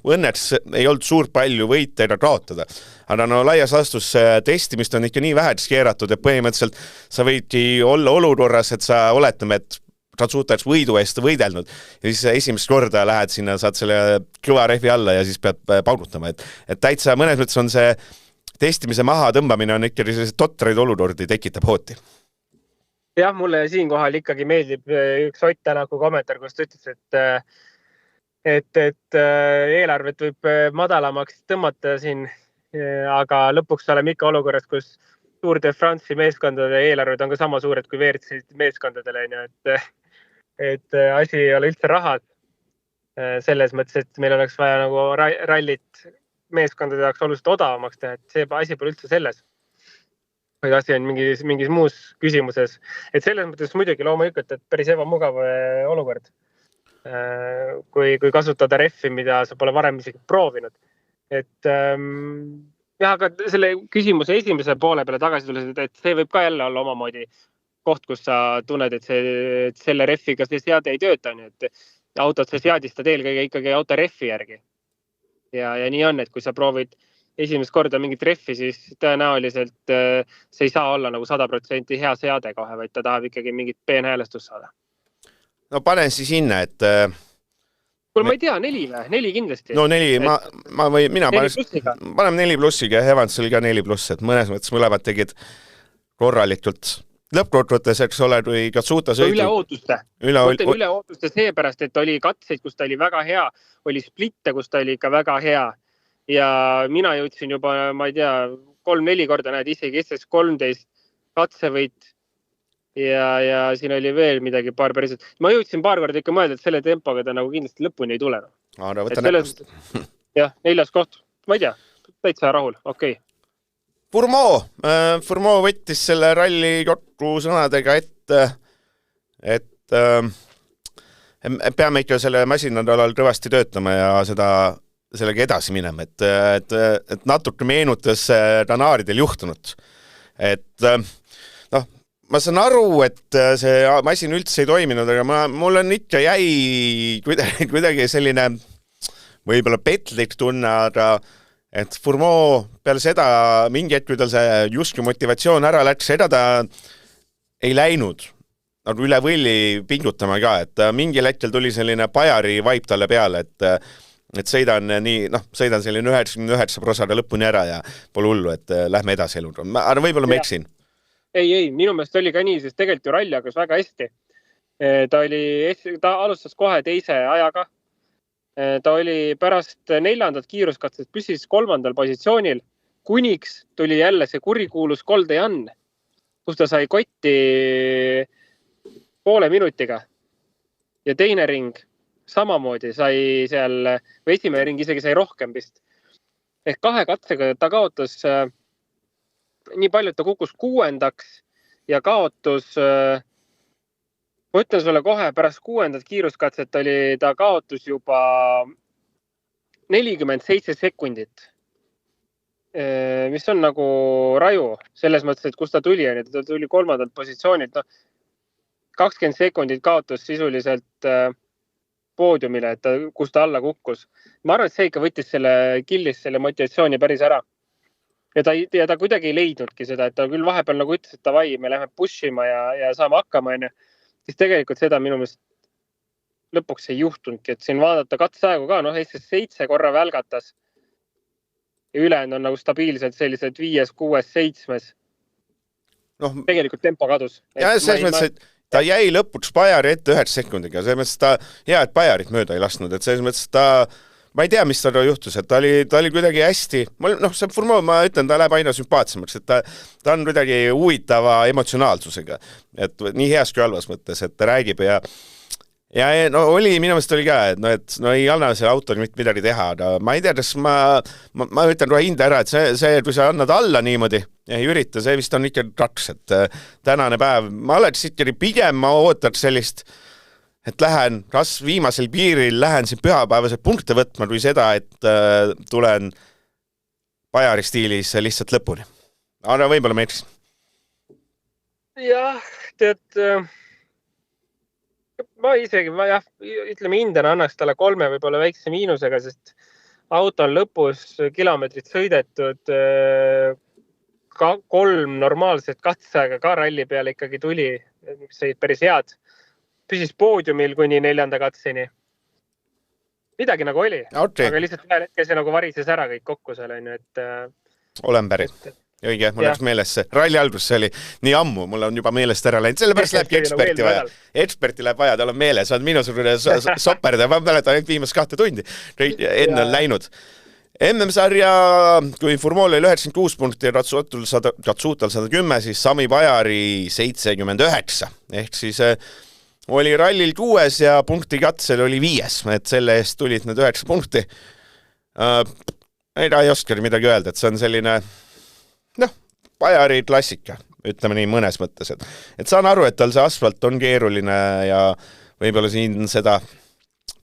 õnneks ei olnud suurt palju võita ega kaotada. Aga laias astus testimist on ikka nii väheks keeratud, et põhimõtteliselt sa võidki olla olukorras, et sa oletame, et Ratsuta võidu eest võidelnud ja siis esimest korda lähed sinna, saad selle kõva rehvi alla ja siis pead paugutama. Et täitsa mõnes mõttes on see testimise maha tõmbamine on ikkagi sellised totraid olukordi tekitab hooti. Jah, mulle siinkohal ikkagi meeldib üks Ott Tänaku kommentaar, kus ta ütles, et eelarvet võib madalamaks tõmmata siin, aga lõpuks oleme ikka olukorras, kus Tour de France'i meeskondade eelarved on ka sama suured kui WRC meeskondadele, et asi ei ole üldse rahad. Selles mõttes, et meil oleks vaja nagu rallit meeskondade jaoks oluliselt odavamaks teha, et see asi pole üldse selles. Või asi on mingis muus küsimuses. Et selles mõttes muidugi loomulikult, et päris ebamugav olukord. Kui kasutada rehvi, mida sa pole varem isegi proovinud. Et jah, aga selle küsimuse esimese poole peale tagasi tulles, et see võib ka jälle olla omamoodi koht, kus sa tunned, et selle rehviga see seade ei tööta. Et autot sa seadistad eelkõige ikkagi auto rehvi järgi. Ja nii on, et kui sa proovid esimest korda mingit rehvi, siis tõenäoliselt see ei saa olla nagu 100% hea seade kohe, vaid ta tahab ikkagi mingit peenhäälestust saada. No panen siis hinne, et Kuule, ma ei tea, 4 või? 4 kindlasti. No 4, mina panen 4 plussiga ja Evans oli ka 4 pluss, et mõnes mõttes mõlemad tegid korralikult. Lõppkokkuvõttes, eks ole, kui Ratsuta sõidu... Üle ootuste seepärast, et oli katseid, kus ta oli väga hea, oli splitte, kus ta oli ikka väga hea. Ja mina jõudsin juba, ma ei tea, 3-4 korda näed isegi 13 katsevõit ja siin oli veel midagi paar päriselt. Ma jõudsin paar korda ikka mõelda, et selle tempoga ta nagu kindlasti lõpuni ei tule. Jah, 4. koht. Ma ei tea, täitsa rahul, okei. Fourmaux võttis selle ralli kokku sõnadega, et peame ikka selle masinadalal kõvasti töötama ja sellega edasi minema, et natuke meenutas Danaaridel juhtunud. Et ma saan aru, et see masin üldse ei toiminud, aga mul on ikka jäi kuidagi selline võib-olla petlik tunne, aga et Fourmaux peale seda mingi hetk, kui tal see justkui motivatsioon ära läks, seda ta ei läinud nagu üle võlli pingutama ka, et mingil hetkel tuli selline pajari vaip talle peale, et sõidan selline 99% lõpuni ära ja pole hullu, et lähme edasi eluga. Aga võib-olla ma eksin. Ei, minu meelest oli ka nii, sest tegelikult ju ralli hakas väga hästi. Ta alustas kohe teise ajaga. Ta oli pärast 4. kiiruskatsest püsis 3. positsioonil, kuniks tuli jälle see kurikuulus Col de Jan, kus ta sai kotti poole minutiga. Ja teine ring samamoodi sai seal, või esimene ring isegi sai rohkem vist. Ehk 2 katsega ta kaotas nii palju, et ta kukkus 6. ja kaotus... Ma ütlen sulle kohe, pärast 6. kiiruskatset ta kaotus juba 47 sekundit, mis on nagu raju selles mõttes, et kus ta tuli, ta tuli 3. positsioonilt. 20 sekundit kaotus sisuliselt poodiumile, kus ta alla kukkus. Ma arvan, et see ikka võttis killis selle motivatsiooni päris ära. Ja ta kuidagi ei leidnudki seda, et ta küll vahepeal nagu ütles, et davai, me lähme pushima ja saame hakkama, siis tegelikult seda minu meelest lõpuks ei juhtunudki, et siin vaadata katseaegu ka, SS7 korra välgatas ja ülejäänud on nagu stabiilselt sellised 5, 6, 7. Tegelikult tempo kadus. Ja selles mõttes, et ta jäi lõpuks Bajari ette 9 sekundiga, selles mõttes ta hea, et Bajarit mööda ei lasknud, et selles mõttes ta, ma ei tea, mis ta juhtus, et ta oli kuidagi hästi, see Furmo, ma ütlen, ta läheb aina sümpaatsemaks, et ta on kuidagi huvitava emotsionaalsusega, et nii heas kui halvas mõttes, et ta räägib ja oli, minu meelest oli ka, et ei anna selle autol mitte midagi teha, aga ma ei tea, kas ma ütlen kohe hinde ära, et see, kui sa annad alla niimoodi ja ei ürita, see vist on ikka kaks, et tänane päev, ma oleks ikkagi pigem, ma ootaks sellist, et lähen, kas viimasel piiril lähen siin pühapäevaselt punkte võtma, kui seda, et tulen Bajari stiilis lihtsalt lõpuni. Aga võib-olla ma eksin. Jah, tead... Ma ütleme hindena annaks talle 3 võib-olla väikse miinusega, sest auto on lõpus kilomeetrit sõidetud, 3 normaalset katseaega ka ralli peale ikkagi tuli, mis olid päris head. Püsis poodiumil kuni 4. katseni. Midagi nagu oli, aga lihtsalt ühel hetkel see nagu varises ära kõik kokku seal, et... Olen päri. Õige, mul läks meelesse. Ralli algus see oli nii ammu, mul on juba meelest ära läinud. Sellepärast lähebki eksperti vaja. Eksperti läheb vaja, tal on meeles. On minusugune soperda. Ma mäletan ainult viimast 2 tundi. Enne on läinud. MM-sarja, kui Furmol oli 96 punkti ja Ratsuutal 110, siis Sami Bajari 79. Ehk siis oli rallil 6 ja punkti katsel oli 5. Et selle eest tulid need 9 punkti. Ei oskagi midagi öelda, et see on selline... Bajari klassika, ütleme nii mõnes mõttes. Et saan aru, et tal see asfalt on keeruline ja võib-olla siin seda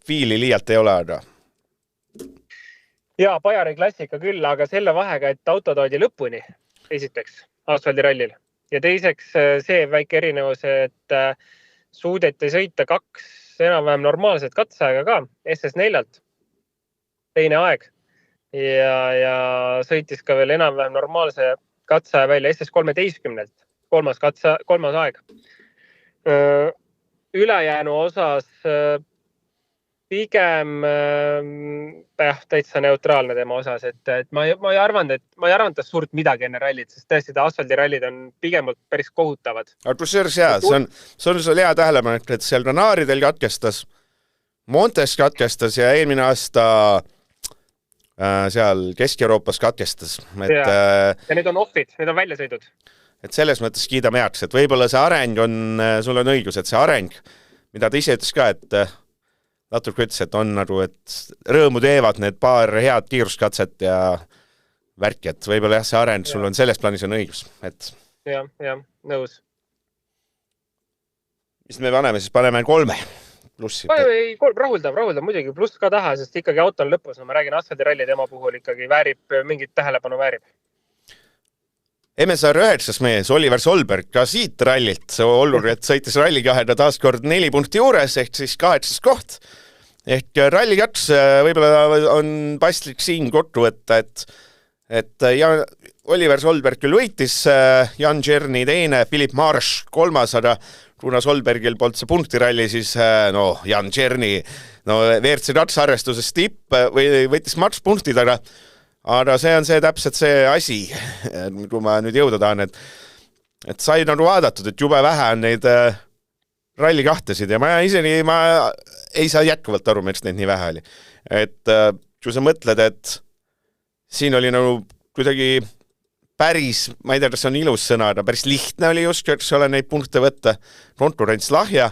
fiili liialt ei ole, aga... Jaa, Bajari klassika küll, aga selle vahega, et auto toodi lõpuni, esiteks, asfaldirallil. Ja teiseks see väike erinevus, et suudeti sõita 2 enam-vähem normaalset katseaega ka, SS4-lt, teine aeg. Ja sõitis ka veel enam-vähem normaalse katseaja välja SS13-lt, kolmas aeg. Ülejäänu osas pigem täitsa neutraalne tema osas, et ma ei arvanud suurt midagi enne rallit, sest tõesti ta asfaldirallid on pigem päris kohutavad. Aga kusjuures hea, see on hea tähelepanek, et seal Ranaaridel katkestas, Montes katkestas ja eelmine aasta seal Kesk-Euroopas katkestas. Ja need on offid, need on väljasõidud. Et selles mõttes kiidame heaks, et võib-olla see areng on, sul on õigus, et see areng, mida ta ise ütles ka, et natuke ütles, et on nagu, et rõõmu teevad need paar head kiiruskatset ja värki, et võib-olla see areng, sul on selles plaanis on õigus. Et... Ja, nõus. Mis me paneme, siis paneme 3. Plussi. Rahuldav, muidugi pluss ka taha, sest ikkagi auto on lõpus, ma räägin asfaldiralli tema puhul ikkagi väärib, mingit tähelepanu väärib. MSR 9 mees, Oliver Solberg, ka siit rallilt, see olukord, et sõitis rallikahega taas kord 4 punkti juures, ehk siis 8. koht. Ehk ralli 2 võib-olla on paslik siin kokku võtta, et Oliver Solberg küll võitis, Jan Tšerny teine, Philip Marsh 3, aga kuna Solbergil polnud see punktiralli, siis Jan Tšerny WRC 2 arvestuses tipp või võttis matšpunktid, aga see on täpselt see asi, kui ma nüüd jõuda tahan, et sai nagu vaadatud, et jube vähe on neid ralli 2-sid ja ma ei saa jätkuvalt aru, miks neid nii vähe oli. Et kui sa mõtled, et siin oli nagu kuidagi päris, ma ei tea, kas see on ilus sõna, aga päris lihtne oli just, eks ole, neid punkte võtta, konkurents lahja,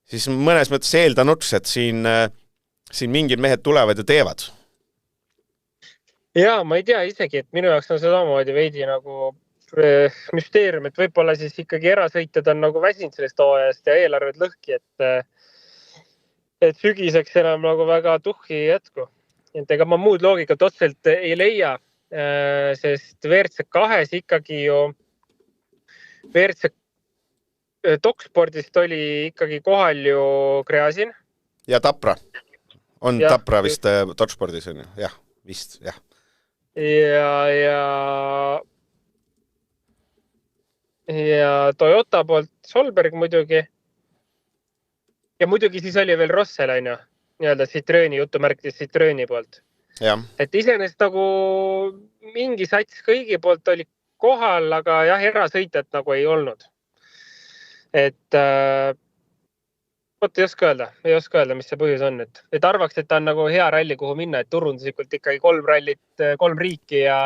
siis mõnes mõttes eeldan ots, et siin mingid mehed tulevad ja teevad. Jaa, ma ei tea isegi, et minu jaoks on samamoodi veidi nagu müsteerium, et võib-olla siis ikkagi erasõitjad on nagu väsinud sellest hooajast ja eelarved lõhki, et sügiseks enam nagu väga tuhhi ei jätku. Et ega ma muud loogikat otselt ei leia, sest WRC 2 ikkagi ju WRC Dokspordist oli ikkagi kohal ju Kreasin. Ja Tapra. On ja, Tapra vist Dokspordis on ju. Jah, vist, jah. Ja Toyota poolt Solberg muidugi. ja muidugi siis oli veel Rossel, on ju, nii-öelda Citroeni jutumärkides Citroeni poolt. jah. Et iseenesest nagu mingi sats kõigi poolt oli kohal, aga jah, erasõitjat nagu ei olnud. Et ei oska öelda, mis see põhjus on. Et arvaks, et ta on nagu hea ralli, kuhu minna, et turunduslikult ikkagi 3 rallit, 3 riiki ja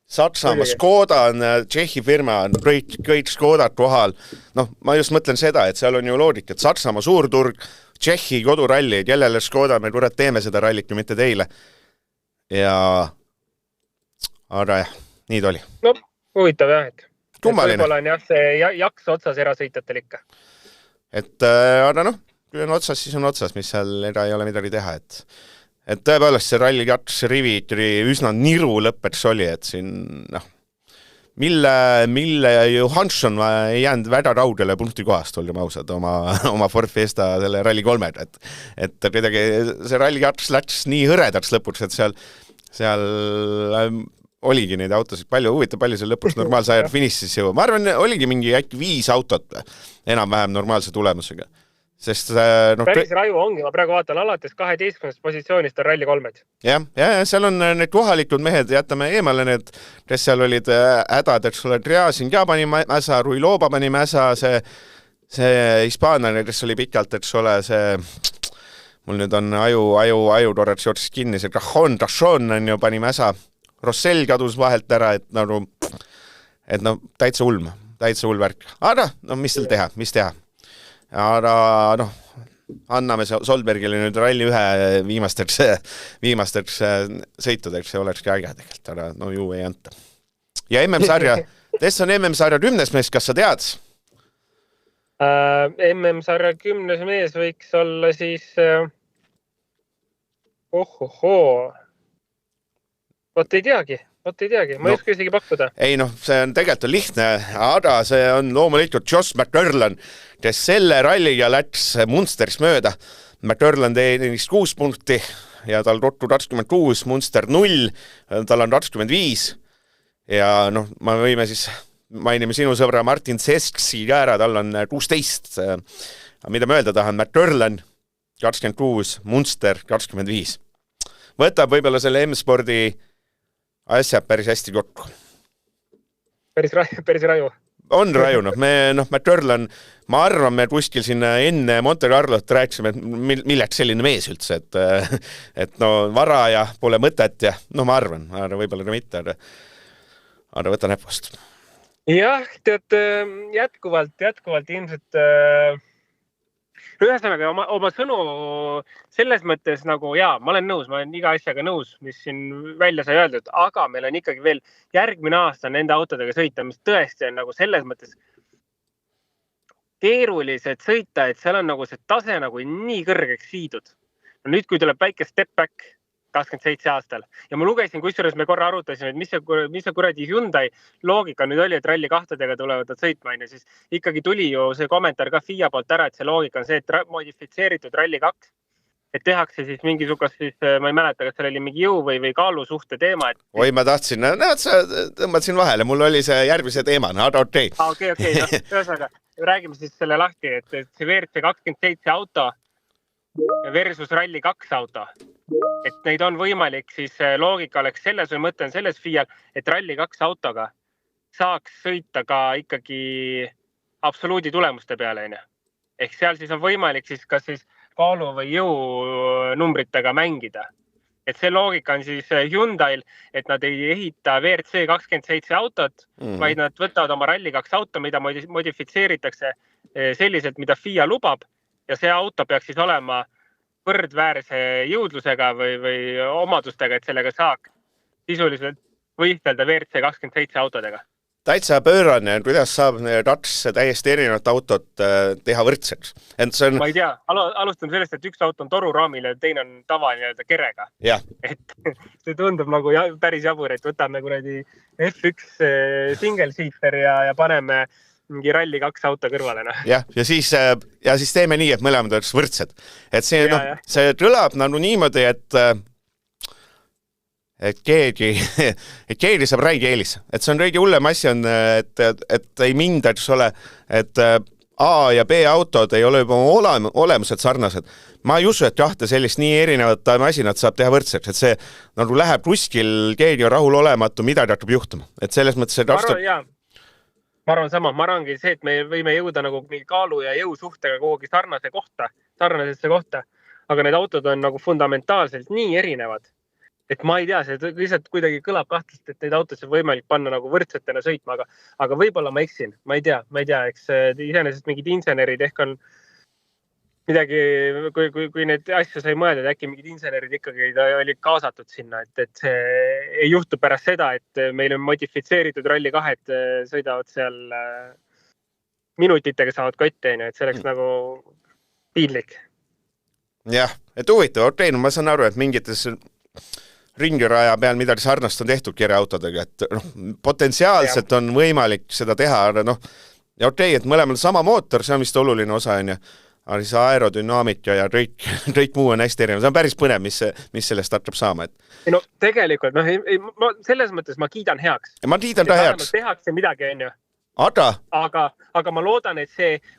Saksamaa Škoda on Tšehhi firma, on kõik Škodad kohal. Noh, ma just mõtlen seda, et seal on ju loogika, et Saksamaa suurturg, Tšehhi koduralli, kellele Škoda, me kurat teeme seda rallit ju mitte teile. Aga jah, nii ta oli. No, huvitav jah, et kummaline. On jah, see jaks otsas erasõitjatel ikka. Et aga noh, kui on otsas, siis on otsas, mis seal ei ole midagi teha, et tõepoolest see ralli 2 rivi üsna niru lõpets oli, et siin noh, mille Johansson ei jäänud väga raudele punkti kohast, olgem ausad, oma Ford Fiesta selle ralli 3, et kuidagi see ralli 2 läks nii hõredaks lõpuks, et seal oligi neid autosid palju, huvitav palju seal lõpuks normaalse ajal finišis jõua. Ma arvan, oligi mingi äkki 5 autot enam-vähem normaalse tulemusega. Sest, päris raju ongi, ma praegu vaatan alates 12. positsioonist on ralli 3. Ja, seal on need kohalikud mehed, jätame eemale need, kes seal olid hädad, eks ole, Triasin ka pani mäsa, Rui Loba pani mäsa, see hispaanlane, kes oli pikalt, eks ole, see mul nüüd on aju torrats jootsis kinni, see Cajon on ju pani mäsa, Rossell kadus vahelt ära, et täitsa ulm värk. Aga mis seal teha, mis teha? Aga anname Solbergile nüüd ralli 1 viimasteks sõitudeks, see olekski äge tegelikult, aga ju ei anta. Ja MM-sarja, kes on MM-sarja 10. mees, kas sa tead? MM-sarja 10. mees võiks olla siis Vot ei teagi, ma ei oska isegi pakkuda. Ei see on tegelikult lihtne, aga see on loomulikult Josh McDerlan, kes selle ralliga läks Munsteris mööda. McDerlan teenis 6 punkti ja tal kokku 26, Munster 0, tal on 25 ja ma võime siis mainime sinu sõbra Martin Seski ka ära, tal on 16. Mida ma öelda tahan, McDerlan 26, Munster 25. Võtab võib-olla selle M-spordi asjad päris hästi kokku. Päris raju. On raju, McDerlan, ma arvan, me kuskil sinna enne Monte Carlot rääkisime, et milleks selline mees üldse, et vara ja pole mõtet ja ma arvan, aga võib-olla ka mitte, aga võta näpust. Jah, tead, jätkuvalt ilmselt ühesõnaga oma sõnu selles mõttes nagu ma olen nõus, ma olen iga asjaga nõus, mis siin välja sai öeldud, aga meil on ikkagi veel järgmine aasta nende autodega sõita, mis tõesti on nagu selles mõttes keerulised sõita, et seal on nagu see tase nagu nii kõrgeks viidud. Nüüd, kui tuleb väike step back 27 aastal ja ma lugesin, kusjuures me korra arutasime, et mis see kuradi Hyundai loogika nüüd oli, et ralli 2-dega tulevad nad sõitma, siis ikkagi tuli ju see kommentaar ka FIA poolt ära, et see loogika on see, et modifitseeritud ralli 2, et tehakse siis mingisugust, ma ei mäleta, kas seal oli mingi jõu või kaalusuhte teema. Oi, ma tahtsin, sa tõmbad siin vahele, mul oli see järgmise teemana, aga okei. Okei, ühesõnaga, räägime siis selle lahti, et see WRC 27 auto versus ralli 2 auto. Et neid on võimalik, siis loogika oleks selles või mõte on selles FIA, et ralli 2 autoga saaks sõita ka ikkagi absoluudi tulemuste peale. Ehk seal siis on võimalik siis kas siis kaalu või jõu numbritega mängida. Et see loogika on siis Hyundai'l, et nad ei ehita WRC 27 autot, vaid nad võtavad oma ralli 2 auto, mida modifitseeritakse selliselt, mida FIA lubab ja see auto peaks siis olema võrdväärse jõudlusega või omadustega, et sellega saaks sisuliselt võistelda WRC 27 autodega. Täitsa pöörane, kuidas saab 2 täiesti erinevat autot teha võrdseks? Ma ei tea, alustame sellest, et üks auto on toruraamil ja teine on tavaline kerega. Et see tundub nagu päris jabur, et võtame kuradi F1 single seater ja paneme mingi ralli 2 auto kõrvale. Ja siis teeme nii, et mõlemad oleks võrdsed. Et see kõlab nagu niimoodi, et keegi saab räige eelis. Et see on kõige hullem asi on, et ei minda, eks ole, et A ja B autod ei ole juba olemuselt sarnased. Ma ei usu, et kahte sellist nii erinevat masinat saab teha võrdseks, et see nagu läheb kuskil keegi on rahul olematu, midagi hakkab juhtuma. Et selles mõttes ma arvan sama, ma arvangi see, et me võime jõuda nagu mingi kaalu ja jõusuhtega kogugi sarnasesse kohta, aga need autod on nagu fundamentaalselt nii erinevad, et ma ei tea, see lihtsalt kuidagi kõlab kahtlust, et neid autosid on võimalik panna nagu võrdsetena sõitma, aga võib-olla ma eksin, ma ei tea, eks iseenesest mingid insenerid ehk on midagi, kui need asju sai mõelda, et äkki mingid insenerid ikkagi olid kaasatud sinna, et see ei juhtu pärast seda, et meil on modifitseeritud Rally 2 sõidavad seal minutitega saavad kotti, et see oleks nagu piinlik. Jah, et huvitav, okei, no ma saan aru, et mingites ringiraja peal midagi sarnast on tehtud kirjaautodega, et potentsiaalselt on võimalik seda teha, aga ja okei, et mõlemal sama mootor, see on vist oluline osa, on ju, aga siis aerodünaamika ja kõik muu on hästi erinev. See on päris põnev, mis sellest hakkab saama. No tegelikult, selles mõttes ma kiidan heaks. Ma kiidan ta heaks. Tehakse midagi, on ju. Aga ma loodan, et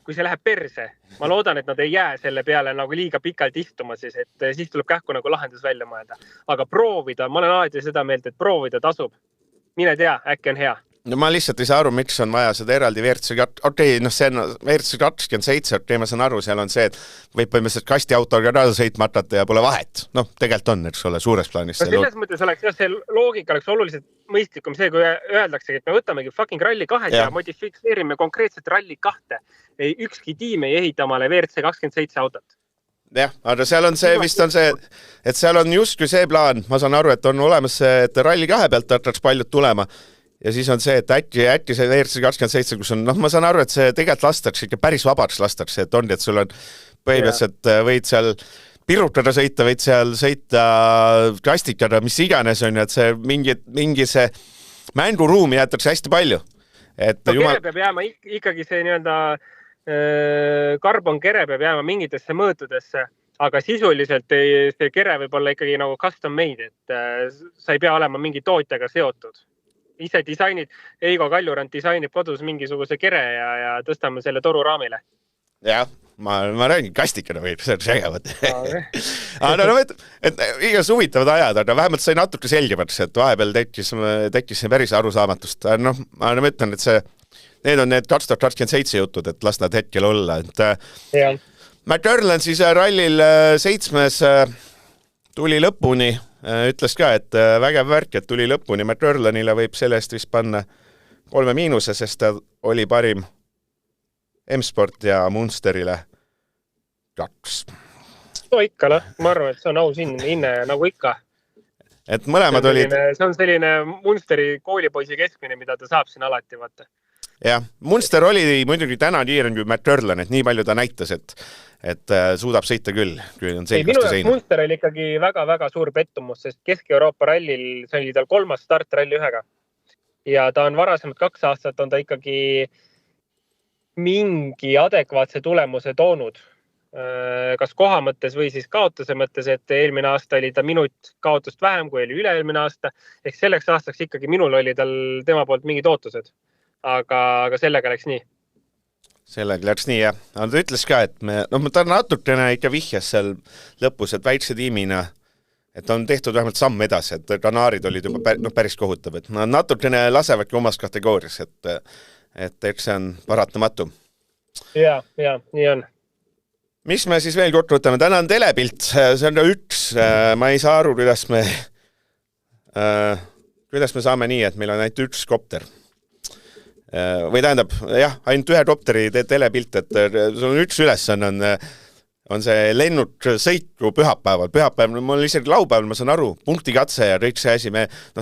kui see läheb perse, ma loodan, et nad ei jää selle peale nagu liiga pikalt istuma, et siis tuleb kähku nagu lahendus välja mõelda. Aga proovida, ma olen alati seda meelt, et proovida tasub. Mine tea, äkki on hea. No ma lihtsalt ei saa aru, miks on vaja seda eraldi WRC, see on WRC 27, ma saan aru, seal on see, et võib põhimõtteliselt kastiautoga ka sõitma hakata ja pole vahet. Tegelikult on, eks ole, suures plaanis. Selles mõttes oleks, see loogika oleks oluliselt mõistlikum see, kui öeldaksegi, et me võtamegi fucking Rally 2 ja modifitseerime konkreetset Rally 2. Ükski tiim ei ehita omale WRC 27 autot. Jah, aga seal on see, vist on see, et seal on justkui see plaan, ma saan aru, et on olemas see, et Rally 2 pealt hakkaks paljud tulema. Ja siis on see, et äkki see WRC 27, kus on, ma saan aru, et see tegelikult lastakse ikka päris vabaks lastakse, et on, et sul on põhimõtteliselt võid seal pirutada sõita, võid seal sõita kastikada, mis iganes on, et see mingi see mänguruumi jäetakse hästi palju. Kere peab jääma ikkagi see nii-öelda karbon kere peab jääma mingitesse mõõtudesse, aga sisuliselt see kere võib olla ikkagi nagu custom made, et sa ei pea olema mingi tootjaga seotud. Ise disainid, Eigo Kaljurand disainib kodus mingisuguse kere ja tõstame selle toru raamile. Jah, ma räägin kastikene või, see on segavat. Aga et igas huvitavad ajad, aga vähemalt sai natuke selgemaks, et vahepeal tekkis see päris arusaamatust. Ma ütlen, et need on need 2027 jutud, et las nad hetkel olla. McLaren siis rallil 7 tuli lõpuni. Ütles ka, et vägev värk, et tuli lõpuni. McLarenile võib sellest vist panna 3-, sest ta oli parim M-Sport ja Munsterile 2. Ikka, ma arvan, et see on aus hinne nagu ikka. Et mõlemad olid... See on selline Munsteri koolipoisi keskmine, mida ta saab siin alati vaata. Jah, Munster oli muidugi täna kiirem kui McLaren, et nii palju ta näitas, et suudab sõita küll, kui on minu jaoks Munster oli ikkagi väga-väga suur pettumus, sest Kesk-Euroopa rallil, see oli tal 3. start Rally 1-ga. Ja ta on varasemad 2 aastat on ta ikkagi mingi adekvaatse tulemuse toonud. Kas koha mõttes või siis kaotuse mõttes, et eelmine aasta oli ta minut kaotust vähem, kui oli üle-eelmine aasta. Ehk selleks aastaks ikkagi minul oli tal tema poolt mingid ootused. Aga sellega läks nii. Sellega läks nii, jah. Ta ütles ka, et ta natukene ikka vihjas seal lõpus, et väikse tiimina, et on tehtud vähemalt samm edasi, et kanaarid olid juba päris kohutav, et nad natukene lasevadki omas kategoorias, et eks see on paratamatu. Ja, nii on. Mis me siis veel kokku võtame? Täna on telepilt, see on üks, ma ei saa aru, kuidas me saame nii, et meil on ainult üks kopter. Või tähendab, jah, ainult ühe kopteri telepilt, et sul on üks ülesanne on see lennuk sõitu pühapäeval. Pühapäeval, mul isegi laupäeval, ma saan aru, punkti katse ja kõik see asi.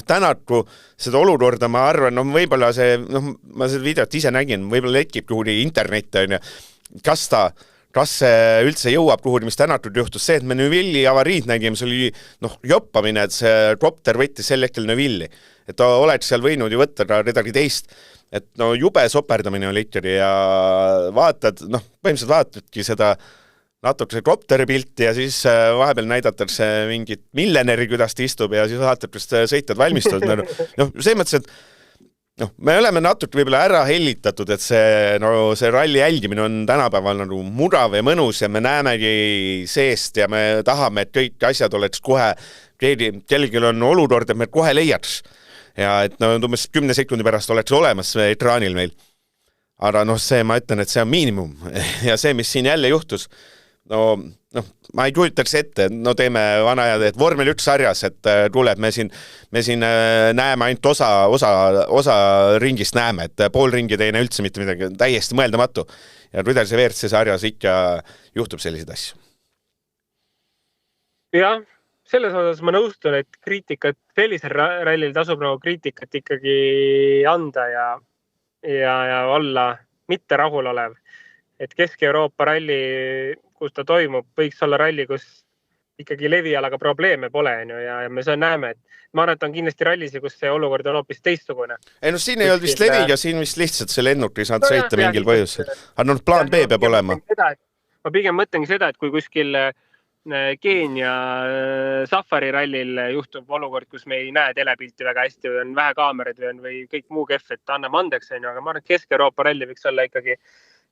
Tänaku seda olukorda, ma arvan, võib-olla see, ma seda videot ise nägin, võib-olla lekib kuhugi internet, kas see üldse jõuab kuhugi, mis tänatud juhtus see, et me Neuvilli avariid nägime, see oli joppamine, et see kopter võttis sel hetkel Neuvilli. Et ta oleks seal võinud ju võtta ka redagi teist. Et jube soperdamine oli ikkagi ja põhimõtteliselt vaatadki seda natuke kopteri pilti ja siis vahepeal näidatakse mingit milleneri, kuidas ta istub ja siis vaatad, kus sõitjad valmistuvad. See mõttes, et me oleme natuke võib-olla ära hellitatud, et see ralli jälgimine on tänapäeval nagu mugav ja mõnus ja me näemegi seest ja me tahame, et kõik asjad oleks kohe, kellelgi on olukord, et me kohe leiaks. Ja et umbes 10 sekundi pärast oleks olemas ekraanil meil. Aga see, ma ütlen, et see on miinimum. Ja see, mis siin jälle juhtus, ma ei kujutaks ette, teeme vanajad, et vormel 1 sarjas, et tuleb, me siin näeme ainult osa ringist näeme, et pool ringi ei näe üldse mitte midagi, täiesti mõeldamatu. Ja Rüderse WRC sarjas ikka juhtub selliseid asju. Jah, selles osas ma nõustun, et kriitikat sellisel rallil tasub nagu kriitikat ikkagi anda ja olla mitte rahul olev. Et Kesk-Euroopa ralli, kus ta toimub, võiks olla ralli, kus ikkagi levialaga probleeme pole ja me näeme, et ma arvan, et on kindlasti rallisi, kus see olukord on hoopis teistsugune. Siin ei olnud vist leviga, siin vist lihtsalt see lennuk ei saanud sõita mingil põhjusel. Aga plaan B peab olema. Ma pigem mõtlengi seda, et kui kuskil Keenia Safari rallil juhtub olukord, kus me ei näe telepilti väga hästi või on vähe kaameraid või kõik muu kehv, et anname andeks, aga ma arvan, et Kesk-Euroopa ralli võiks olla ikkagi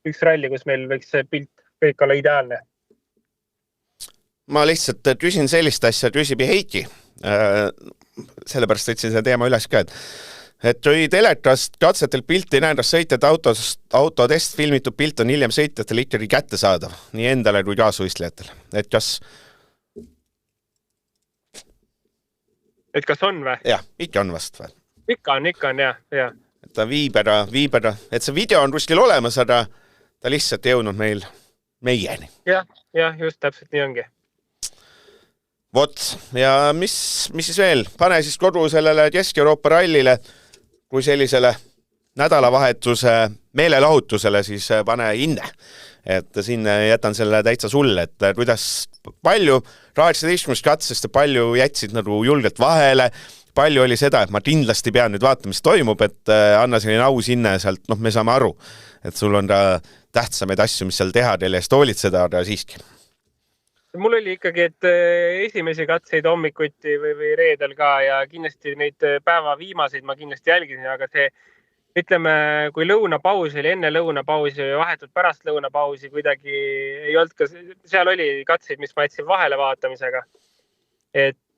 üks ralli, kus meil võiks see pilt kõik olla ideaalne. Ma lihtsalt küsin sellist asja, küsibi Heiki. Sellepärast võtsin selle teema üles ka, et kui teletast katsetel pilti näedas sõitjad autotest filmitud pilt on hiljem sõitjatel ikkagi kätte saadav, nii endale kui kaasvõistlejatel. Et kas on või? Jah, ikka on vast või? Ikka on, jah. Et ta viibera, et see video on kuskil olemas, aga ta lihtsalt jõudnud meieni. Jah, just täpselt nii ongi. Vot, ja mis siis veel? Pane siis kodu sellele Kesk-Euroopa rallile kui sellisele nädalavahetuse meelelahutusele, siis pane hinne. Et siin jätan selle täitsa sulle, et kuidas palju 18 katsest ja palju jätsid nagu julgelt vahele, palju oli seda, et ma kindlasti pean nüüd vaatama, mis toimub, et anna selline au sinna sealt, me saame aru, et sul on ka tähtsamaid asju, mis seal teha, teile eest hoolitseda, aga siiski. Mul oli ikkagi, et esimesi katseid hommikuti või reedel ka ja kindlasti neid päeva viimaseid ma kindlasti jälgisin, aga see, ütleme, kui lõunapausi oli enne lõunapausi või vahetult pärast lõunapausi kuidagi ei olnud ka, seal oli katseid, mis ma jätsin vahele vaatamisega. Et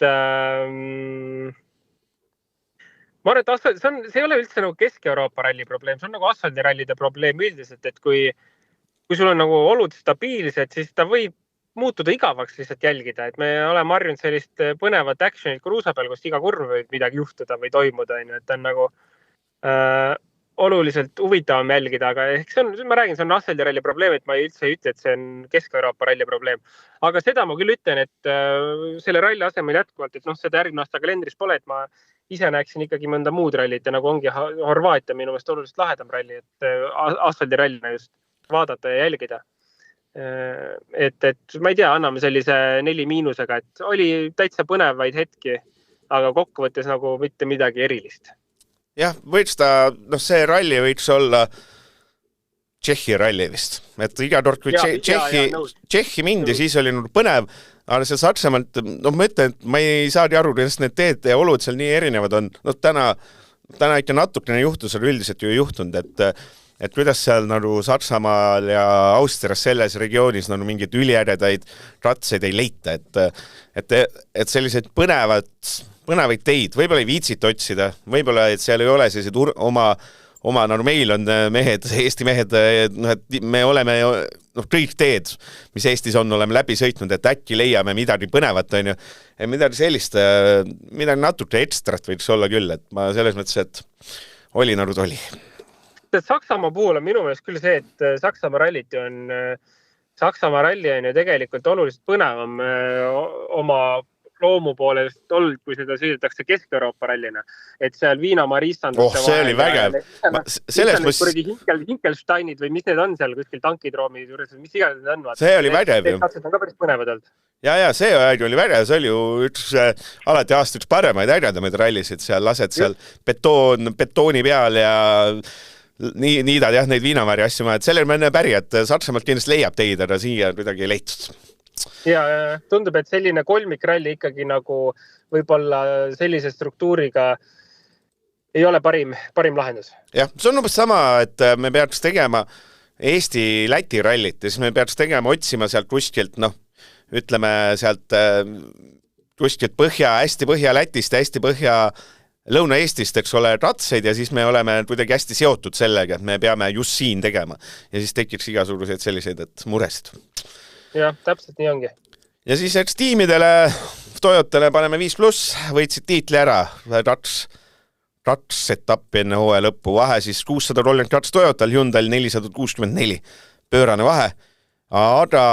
ma arvan, et see ei ole üldse nagu Kesk-Euroopa ralli probleem, see on nagu asfaldirallide probleem üldiselt, et kui sul on nagu olud stabiilsed, siis ta võib muutuda igavaks lihtsalt jälgida, et me oleme harjunud sellist põnevat actionit kruusa peal, kus iga kurv võib midagi juhtuda või toimuda, et on nagu oluliselt huvitavam jälgida, aga ma räägin, see on asfaldiralli probleem, et ma üldse ei ütle, et see on Kesk-Euroopa ralli probleem. Aga seda ma küll ütlen, et selle ralli asemel jätkuvalt, et seda järgmine aasta kalendris pole, et ma ise näeksin ikkagi mõnda muud rallit ja nagu ongi Horvaatia minu meelest oluliselt lahedam ralli, et asfaldirallina just vaadata ja jälgida. Et ma ei tea, anname sellise 4-, et oli täitsa põnevaid hetki, aga kokkuvõttes nagu mitte midagi erilist. Jah, võiks see ralli võiks olla Tšehhi ralli vist. Et iga kord, kui Tšehhi mindi, siis oli põnev, aga see Saksamaalt, ma ütlen, et ma ei saagi aru, kuidas need teed ja olud seal nii erinevad on. Täna ikka natukene juhtus, aga üldiselt ju ei juhtunud, et kuidas seal nagu Saksamaal ja Austrias selles regioonis nagu mingid üliäredaid ratseid ei leita, et sellised põnevaid teid, võib-olla ei viitsita otsida, võib-olla, et seal ei ole sellised oma nagu meil on mehed, Eesti mehed, me oleme kõik teed, mis Eestis on, oleme läbi sõitnud, et äkki leiame midagi põnevat, on ju, midagi sellist, midagi natuke ekstrat võiks olla küll, et ma selles mõttes, et oli nagu oli. Saksamaa puhul on minu meelest küll see, et Saksamaa ralli on ju tegelikult oluliselt põnevam oma loomu poolest olnud, kui seda sõidetakse Kesk-Euroopa rallina. Et seal Viina-Maristanduse see oli vägev. Hinkelsteinid või mis need on seal kuskil tankidroomi juures, mis iganes need on. See oli vägev ju. Need on ka päris põnevad olnud. Ja see oli vägev, see oli ju alati aasta üks paremaid ägedamaid rallisid, seal lased seal betooni peal ja niidad jah, neid Viinamäri asju, et sellel me enne päri, et Saksamaalt kindlasti leiab teid, aga siia kuidagi ei leitud. Ja tundub, et selline kolmikralli ikkagi nagu võib-olla sellise struktuuriga ei ole parim lahendus. Jah, see on umbes sama, et me peaks tegema Eesti-Läti rallit ja siis me peaks otsima sealt kuskilt, ütleme sealt kuskilt hästi põhja Lätist ja hästi põhja Lõuna-Eestist, eks ole, ratseid ja siis me oleme kuidagi hästi seotud sellega, et me peame just siin tegema. Ja siis tekiks igasuguseid selliseid, et muresid. Jah, täpselt nii ongi. Ja siis eks tiimidele, Toyotale paneme 5+, võitsid tiitli ära, rats etappi enne hooaja lõppu, vahe siis 632 Toyotal, Hyundai 464, pöörane vahe, aga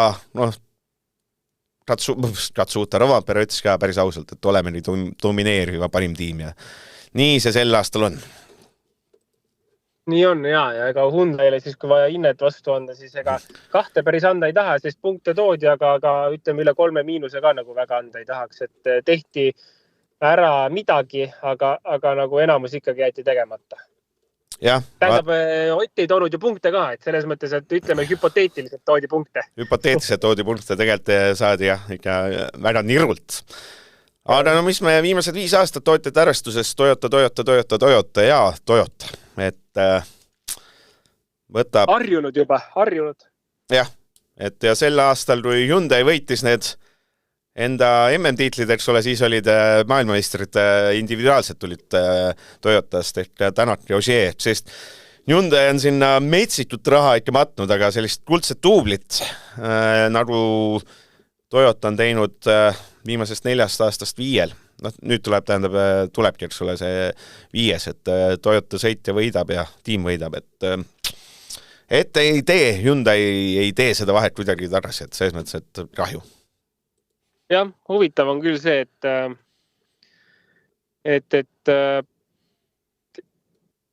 Katsuuta Rovanpera ütles ka päris ausalt, et oleme nii domineeriva parim tiim ja nii see sel aastal on. Nii on ja ega Hyundaile siis kui vaja hinnet vastu anda, siis ega 2 päris anda ei taha, sest punkte toodi, aga ütleme üle 3 miinuse ka nagu väga anda ei tahaks, et tehti ära midagi, aga nagu enamus ikkagi jäeti tegemata. Ja, tähendab, Ott ei toonud ju punkte ka, et selles mõttes, et ütleme hüpoteetiliselt toodi punkte. Hüpoteetiliselt toodi punkte, tegelikult saadi ikka väga nirult. Aga mis me viimased 5 aastat tootjate arvestuses Toyota ja Toyota. Et võtab... Harjunud. Jah, et ja sel aastal, kui Hyundai võitis need enda MM-tiitlid, eks ole, siis olid maailmameistrid individuaalselt tulid Toyotast ehk Tänak ja Ogier, sest Hyundai on sinna metsitut raha ikka matnud, aga sellist kuldset duublit nagu Toyota on teinud viimasest 4 aastast 5. Nüüd tulebki, eks ole, see 5, et Toyota sõitja võidab ja tiim võidab, et Hyundai ei tee seda vahet kuidagi tagasi, et selles mõttes, et kahju. Jah, huvitav on küll see, et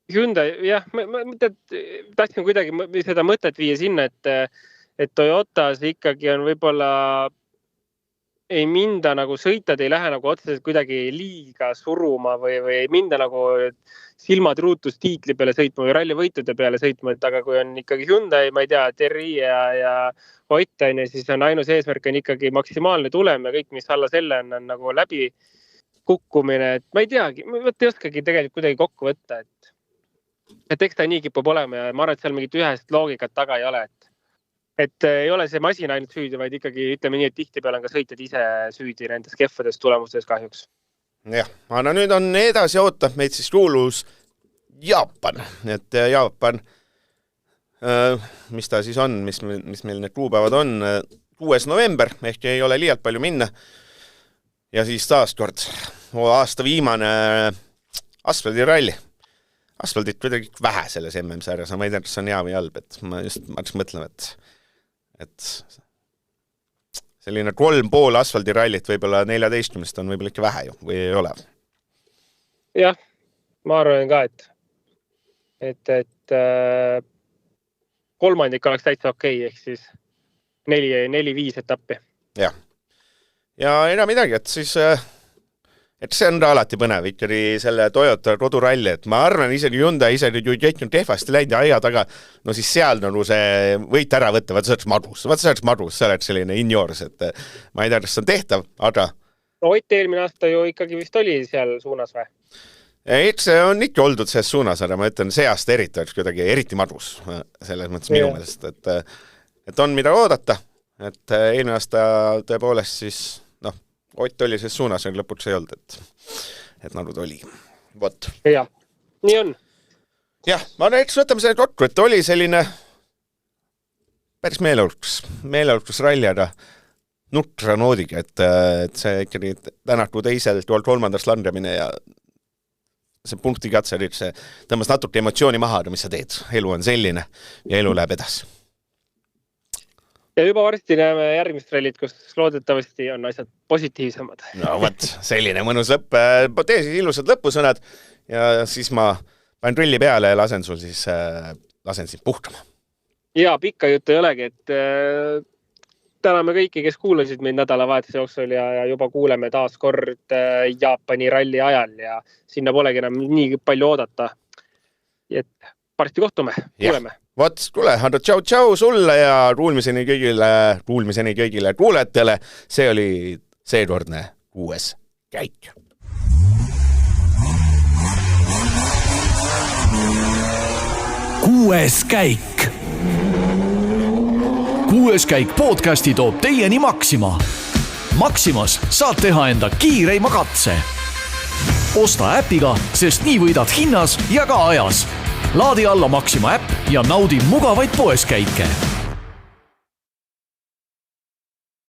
Hyundai, jah, ma tahtsin kuidagi seda mõtet viia sinna, et Toyotas ikkagi on võib-olla ei minda nagu sõitad, ei lähe nagu otseselt kuidagi liiga suruma või ei minda nagu silmad ruutus tiitli peale sõitma või rallivõitude peale sõitma, et aga kui on ikkagi Hyundai, ma ei tea, Terri ja Ott, siis on ainus eesmärk on ikkagi maksimaalne tulem ja kõik, mis alla selle on nagu läbi kukkumine, et ma ei teagi, ma ei oskagi tegelikult kuidagi kokku võtta, et eks ta nii kipub olema ja ma arvan, et seal mingit ühest loogikat taga ei ole, et ei ole see masin ainult süüdi, vaid ikkagi ütleme nii, et tihtipeale on ka sõitjad ise süüdi nendes kehvades tulemustes kahjuks. Jah, aga nüüd on edasi ootab meid siis kuulus Jaapan, et Jaapan, mis ta siis on, mis meil need kuupäevad on, 6. november, ehk ei ole liialt palju minna ja siis taaskord aasta viimane asfaldiralli. Asfaldit kuidagi vähe selles MM-sarjas, ma ei tea, kas on hea või halb, et ma just mõtlen, et selline 3,5 asfaldirallit võib-olla 14 on võib-olla ikka vähe ju, või ei ole? Jah, ma arvan ka, et kolmandik oleks täitsa okei, ehk siis 4-5 etappi. Jah. Ja enam midagi, et siis... Et see on alati põnev ikkagi selle Toyota koduralli, et ma arvan isegi Hyundai isegi ju jätnud kehvasti läinud ja aia taga, no siis seal nagu see võit ära võtta, see oleks madus, see oleks selline in-yours, et ma ei tea, kas see on tehtav, aga... No Ott eelmine aasta ju ikkagi vist oli seal suunas või? Et see on ikka oldud selles suunas, aga ma ütlen, see aasta eriti oleks kuidagi eriti madus selles mõttes minu meelest, et on mida oodata, et eelmine aasta tõepoolest siis... Ott oli selles suunas, aga lõpuks ei olnud, et nagu ta oli. Vot. Jah, nii on. Jah, ma näiteks võtame selle kokku, et oli selline päris meeleolukas ralli, aga nutra noodiga, et see ikkagi Tänaku teiselt ja 3. langemine ja see punkti katse, see tõmbas natuke emotsiooni maha, aga mis sa teed? Elu on selline ja elu läheb edasi. Ja juba varsti näeme järgmist rallit, kus loodetavasti on asjad positiivsemad. No võt, selline mõnus lõpp. Tee siis ilusad lõpusõnad ja siis ma panen prilli peale ja lasen sind puhtama. Ja, pikka juttu ei olegi, et täname kõiki, kes kuulasid meid nädalavahetuse jooksul ja juba kuuleme taas kord Jaapani ralli ajal ja sinna polegi enam nii palju oodata. Et varsti kohtume, kuuleme. Vot, kuule, tšau sulle ja kuulmiseni kõigile kuulajatele. See oli seekordne 6. käik. 6. käik. 6. käik podcasti toob teieni Maxima. Maximas saad teha enda kiireima katse. Osta äpiga, sest nii võidad hinnas ja ka ajas. Laadi alla Maxima äpp ja naudi mugavaid poeskäike.